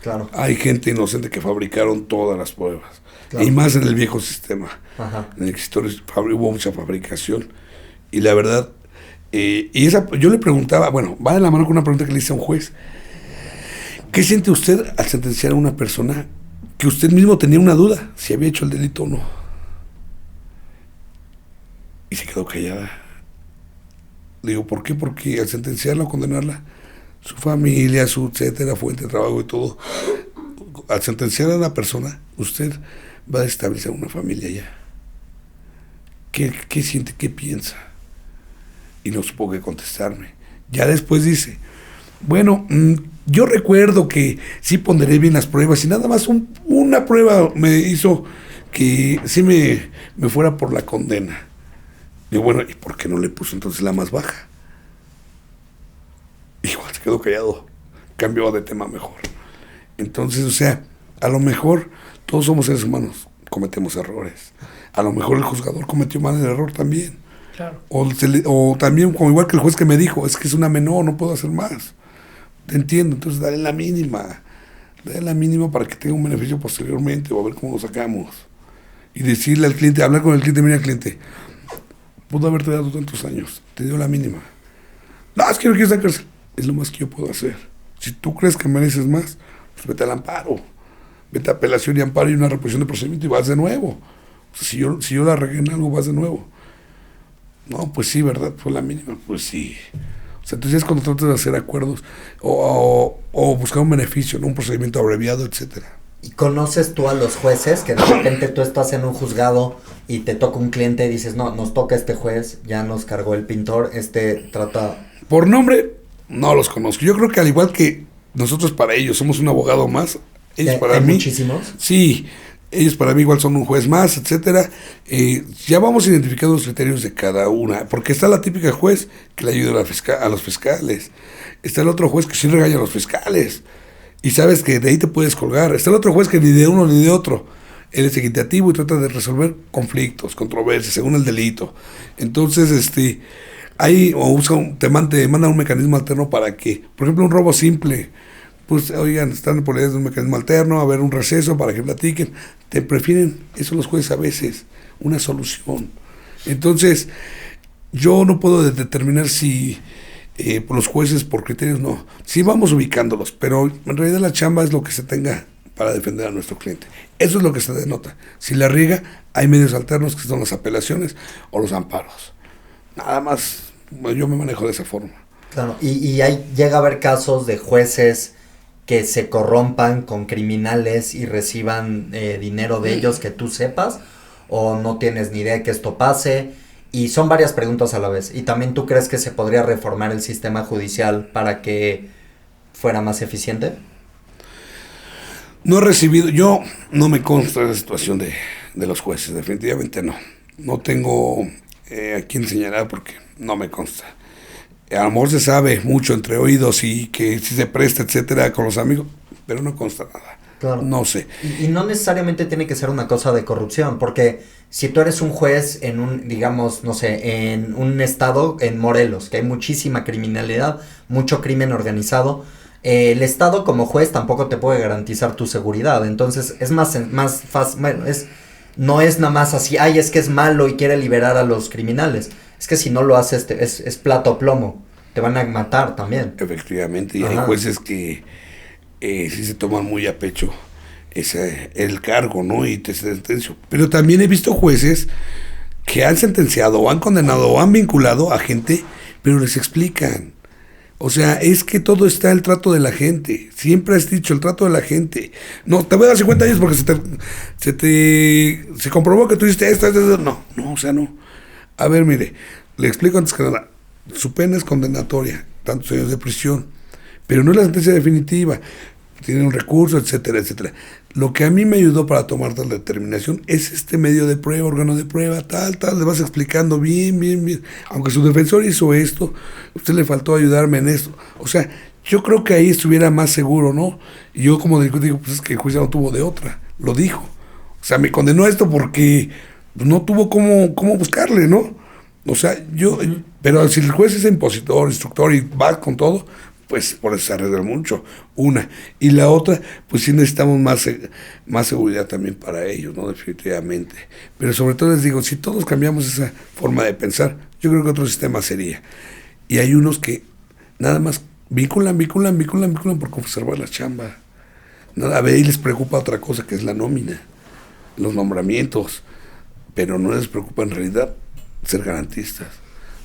Claro. Hay gente inocente que fabricaron todas las pruebas. Claro. Y más en el viejo sistema. Ajá. En el que hubo mucha fabricación. Y la verdad, yo le preguntaba, bueno, va de la mano con una pregunta que le hice a un juez. ¿Qué siente usted al sentenciar a una persona que usted mismo tenía una duda si había hecho el delito o no? Y se quedó callada. Le digo, ¿por qué? Porque al sentenciarla o condenarla, su familia, su etcétera, fuente de trabajo y todo, al sentenciar a una persona, usted va a establecer una familia ya. ¿Qué siente? ¿Qué piensa? Y no supo qué contestarme. Ya después dice, bueno, yo recuerdo que sí ponderé bien las pruebas y nada más una prueba me hizo que sí me fuera por la condena. Digo, bueno, ¿y por qué no le puso entonces la más baja? Igual se quedó callado, cambió de tema mejor. Entonces, o sea, a lo mejor todos somos seres humanos, cometemos errores. A lo mejor el juzgador cometió mal el error también. Claro. O también, como igual que el juez que me dijo, es que es una menor, no puedo hacer más. Te entiendo, entonces dale la mínima para que tenga un beneficio posteriormente o a ver cómo lo sacamos. Y decirle al cliente, hablar con el cliente, mira cliente, pudo haberte dado tantos años, te dio la mínima. No, es que no quiero sacarse. Es lo más que yo puedo hacer. Si tú crees que mereces más, pues vete al amparo. Vete a apelación y amparo y una reposición de procedimiento y vas de nuevo. O sea, si yo la regué en algo, vas de nuevo. No, pues sí, ¿verdad? Fue la mínima, pues sí. O sea, entonces es cuando tratas de hacer acuerdos o buscar un beneficio, ¿no? Un procedimiento abreviado, etcétera. ¿Y conoces tú a los jueces que de repente tú estás en un juzgado y te toca un cliente y dices, no, nos toca este juez, ya nos cargó el pintor, trata... Por nombre, no los conozco. Yo creo que al igual que nosotros para ellos somos un abogado más, ellos para ¿Hay mí... muchísimos? Sí, ellos para mí igual son un juez más, etcétera. Ya vamos identificando los criterios de cada una, porque está la típica juez que le ayuda a los fiscales, está el otro juez que sí regaña a los fiscales, y sabes que de ahí te puedes colgar, está el otro juez que ni de uno ni de otro, él es equitativo y trata de resolver conflictos, controversias, según el delito. Entonces, hay, te manda un mecanismo alterno para que, por ejemplo, un robo simple, pues, oigan, están por ahí de un mecanismo alterno, a ver un receso para que platiquen, te prefieren, eso los jueces a veces, una solución. Entonces, yo no puedo determinar si por los jueces, por criterios, no. Sí vamos ubicándolos, pero en realidad la chamba es lo que se tenga para defender a nuestro cliente. Eso es lo que se denota. Si la riega, hay medios alternos que son las apelaciones o los amparos. Nada más, yo me manejo de esa forma. Claro, llega a haber casos de jueces que se corrompan con criminales y reciban dinero de ellos que tú sepas, o no tienes ni idea de que esto pase. Y son varias preguntas a la vez. ¿Y también tú crees que se podría reformar el sistema judicial para que fuera más eficiente? No he recibido, yo no me consta la situación de los jueces, definitivamente no. No tengo a quién señalar porque no me consta. A lo mejor se sabe mucho entre oídos y que si se presta, etcétera, con los amigos, pero no consta nada. Claro. No sé. Y no necesariamente tiene que ser una cosa de corrupción, porque si tú eres un juez en un, digamos, no sé, en un estado, en Morelos, que hay muchísima criminalidad, mucho crimen organizado, el estado como juez tampoco te puede garantizar tu seguridad. Entonces es más fácil, bueno, no es nada más así, ay, es que es malo y quiere liberar a los criminales. Es que si no lo haces, es plata o plomo, te van a matar también. Efectivamente, y Ajá. hay jueces que sí se toman muy a pecho el cargo, ¿no? Y te sentencio. Pero también he visto jueces que han sentenciado o han condenado o han vinculado a gente, pero les explican. O sea, es que todo está el trato de la gente. Siempre has dicho el trato de la gente. No, te voy a dar 50 años porque se comprobó que tú hiciste esto. No, o sea, no. A ver, mire, le explico antes que nada. Su pena es condenatoria, tantos años de prisión, pero no es la sentencia definitiva. Tiene un recurso, etcétera, etcétera. Lo que a mí me ayudó para tomar tal determinación es este medio de prueba, órgano de prueba, tal, le vas explicando bien. Aunque su defensor hizo esto, usted le faltó ayudarme en esto. O sea, yo creo que ahí estuviera más seguro, ¿no? Y yo como digo, pues es que el juez no tuvo de otra, lo dijo. O sea, me condenó a esto porque no tuvo cómo buscarle, ¿no? O sea, pero si el juez es impositor, instructor y va con todo, pues por eso se arregla mucho, una. Y la otra, pues sí necesitamos más seguridad también para ellos, ¿no? Definitivamente. Pero sobre todo les digo, si todos cambiamos esa forma de pensar, yo creo que otro sistema sería. Y hay unos que nada más vinculan por conservar la chamba. Nada, a ver, y les preocupa otra cosa que es la nómina, los nombramientos, pero no les preocupa en realidad ser garantistas.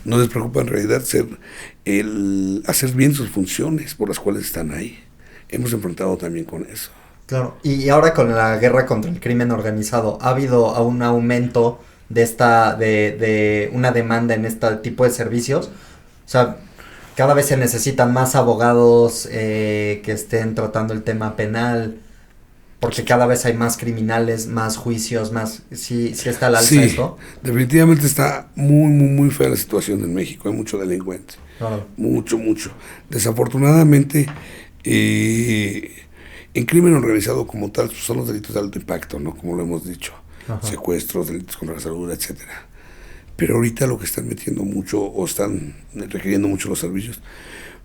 No les preocupa en realidad hacer bien sus funciones por las cuales están ahí. Hemos enfrentado también con eso. Claro, y ahora con la guerra contra el crimen organizado, ¿ha habido un aumento de una demanda en este tipo de servicios? O sea, cada vez se necesitan más abogados que estén tratando el tema penal, porque cada vez hay más criminales, más juicios, sí está al alza esto. Definitivamente está muy fea la situación en México, hay mucho delincuente. Claro. Mucho. Desafortunadamente, en crimen organizado como tal, pues son los delitos de alto impacto, ¿no? Como lo hemos dicho. Ajá. Secuestros, delitos contra la salud, etcétera. Pero ahorita lo que están metiendo mucho o están requiriendo mucho los servicios,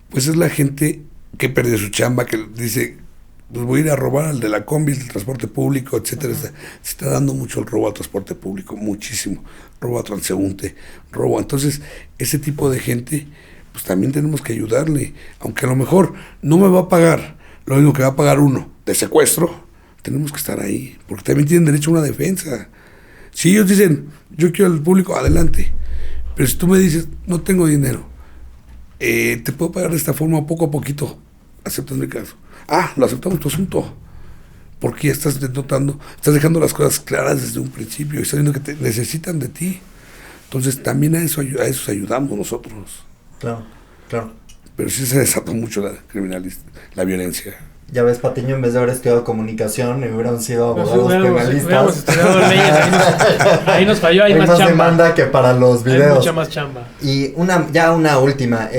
pues es la gente que perdió su chamba, que dice, pues voy a ir a robar al de la combi, del transporte público, etcétera. Se está dando mucho el robo al transporte público, muchísimo. Robo a transeúnte, robo. Entonces, ese tipo de gente, pues también tenemos que ayudarle. Aunque a lo mejor no me va a pagar lo mismo que va a pagar uno de secuestro, tenemos que estar ahí, porque también tienen derecho a una defensa. Si ellos dicen, yo quiero al público, adelante. Pero si tú me dices, no tengo dinero, te puedo pagar de esta forma poco a poquito, aceptas mi caso. Lo aceptamos tu asunto. Porque ya estás estás dejando las cosas claras desde un principio y estás viendo que te necesitan de ti. Entonces también a esos ayudamos nosotros. Claro. pero sí se desató mucho la violencia. Ya ves, Patiño, en vez de haber estudiado comunicación, hubieran sido abogados hubiéramos penalistas. estudiado leyes, ahí nos falló, hay más chamba. demanda que para los videos. Hay mucha más chamba. Y una última,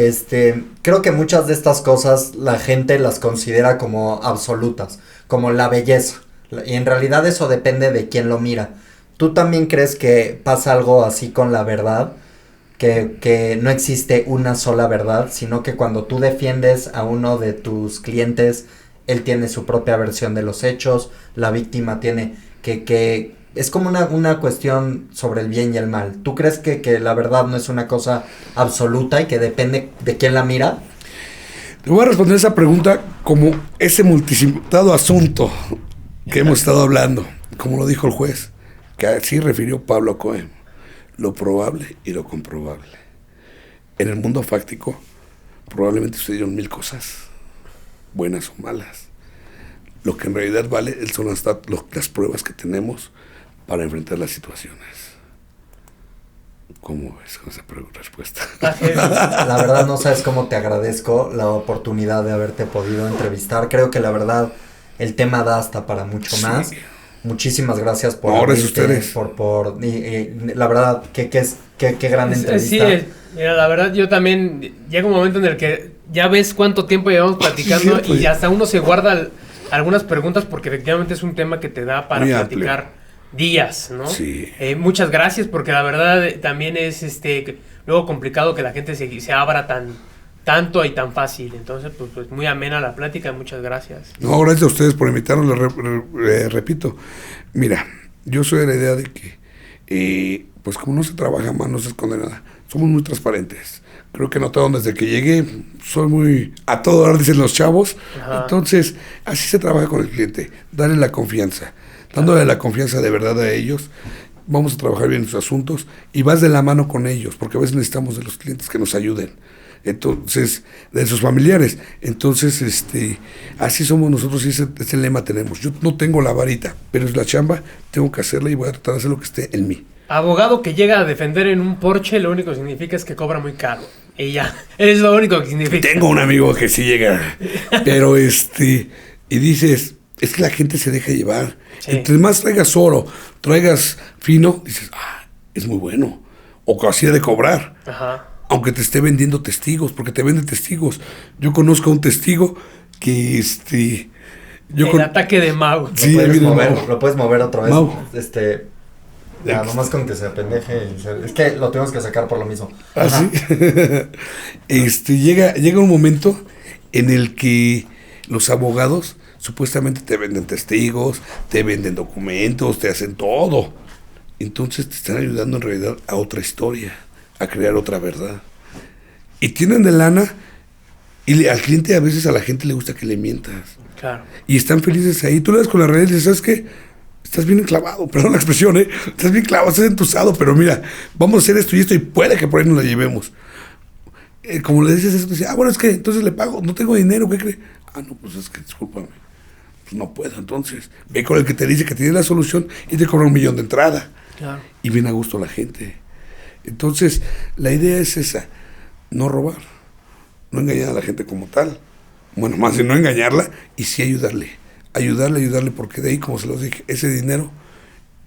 creo que muchas de estas cosas la gente las considera como absolutas, como la belleza. Y en realidad eso depende de quién lo mira. ¿Tú también crees que pasa algo así con la verdad? Que no existe una sola verdad, sino que cuando tú defiendes a uno de tus clientes, él tiene su propia versión de los hechos, la víctima tiene que es como una cuestión sobre el bien y el mal. ¿Tú crees que la verdad no es una cosa absoluta y que depende de quién la mira? Te voy a responder esa pregunta como ese multicitado asunto que hemos estado hablando, como lo dijo el juez, que así refirió Pablo Cohen, lo probable y lo comprobable. En el mundo fáctico probablemente sucedieron 1000 cosas, buenas o malas. Lo que en realidad vale son las pruebas que tenemos para enfrentar las situaciones. ¿Cómo ves con esa respuesta? La verdad no sabes cómo te agradezco la oportunidad de haberte podido entrevistar. Creo que la verdad el tema da hasta para mucho más. Muchísimas gracias por gracias a ustedes. La verdad qué gran entrevista. Sí, mira, la verdad yo también llega un momento en el que ya ves cuánto tiempo llevamos platicando y hasta uno se guarda algunas preguntas porque efectivamente es un tema que te da para muy platicar amplio. Días, ¿no? Sí. Muchas gracias porque la verdad también es luego complicado que la gente se abra tanto y tan fácil. Entonces, pues muy amena la plática, muchas gracias. No, gracias a ustedes por invitarnos, repito. Mira, yo soy de la idea de que, pues como no se trabaja más, no se esconde nada. Somos muy transparentes. Creo que notaron desde que llegué, soy muy a todo dar, dicen los chavos. Ajá. Entonces, así se trabaja con el cliente, darle la confianza. Dándole la confianza de verdad a ellos, vamos a trabajar bien en sus asuntos y vas de la mano con ellos, porque a veces necesitamos de los clientes que nos ayuden. Entonces, de sus familiares. Entonces, así somos nosotros y ese lema tenemos. Yo no tengo la varita, pero es la chamba, tengo que hacerla y voy a tratar de hacer lo que esté en mí. Abogado que llega a defender en un Porsche, lo único que significa es que cobra muy caro. Y ya, es lo único que significa. Tengo un amigo que sí llega, pero y dices, es que la gente se deja llevar. Sí. Entre más traigas oro, traigas fino, dices, es muy bueno. O así de cobrar. Ajá. Aunque te esté vendiendo testigos, porque te venden testigos. Yo conozco a un testigo que el ataque de Mau. Sí, lo puedes mover otra vez. Mau. Ya, nomás con que se apendeje. Es que lo tenemos que sacar por lo mismo. ¿Sí? Llega un momento en el que los abogados supuestamente te venden testigos, te venden documentos, te hacen todo. Entonces te están ayudando en realidad a otra historia, a crear otra verdad. Y tienen de lana, y al cliente a veces a la gente le gusta que le mientas. Claro. Y están felices ahí. Tú le das con la realidad y dices, ¿sabes qué? Estás bien enclavado, perdón la expresión, estás bien clavado, estás entusado, pero mira, vamos a hacer esto y puede que por ahí nos la llevemos. Como le dices eso, te dice, bueno, es que entonces le pago, no tengo dinero, ¿qué cree? No, pues es que discúlpame, pues no puedo, entonces ve con el que te dice que tiene la solución y te cobra $1 millón de entrada. Claro. Y viene a gusto la gente. Entonces, la idea es esa, no robar, no engañar a la gente como tal, bueno, más de no engañarla y sí ayudarle, porque de ahí, como se los dije, ese dinero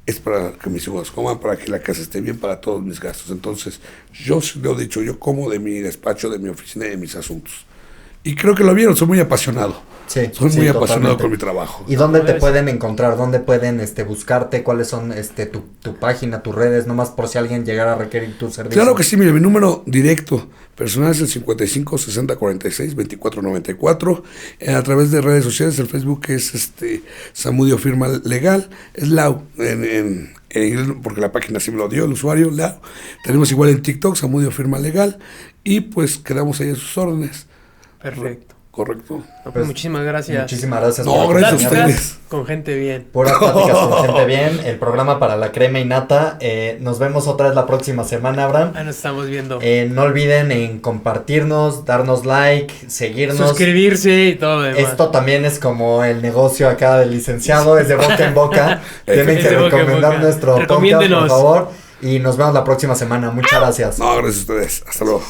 es para que mis hijos coman, para que la casa esté bien, para todos mis gastos. Entonces, yo lo he dicho, yo como de mi despacho, de mi oficina y de mis asuntos. Y creo que lo vieron, soy muy apasionado. Sí, soy muy apasionado totalmente. Con mi trabajo. ¿Y dónde te pueden encontrar? ¿Dónde pueden buscarte? ¿Cuáles son tu página, tus redes? Nomás por si alguien llegara a requerir tu servicio. Claro que sí, mira, mi número directo personal es el 55 60 46 24 94. A través de redes sociales, el Facebook es Zamudio Firma Legal, es Lau, en inglés, porque la página sí me lo dio el usuario, Lau. Tenemos igual en TikTok, Zamudio Firma Legal, y pues quedamos ahí a sus órdenes. Perfecto. Correcto. Pues muchísimas gracias. Muchísimas gracias. Gracias a ustedes. Con gente bien. Puras pláticas con gente bien. El programa para la crema y nata. Nos vemos otra vez la próxima semana, Abraham. Nos estamos viendo. No olviden en compartirnos, darnos like, seguirnos. Suscribirse y todo lo demás. Esto también es como el negocio acá del licenciado. Es de boca en boca. Tienen que recomendar nuestro podcast, por favor. Y nos vemos la próxima semana. Muchas gracias. Gracias a ustedes. Hasta luego.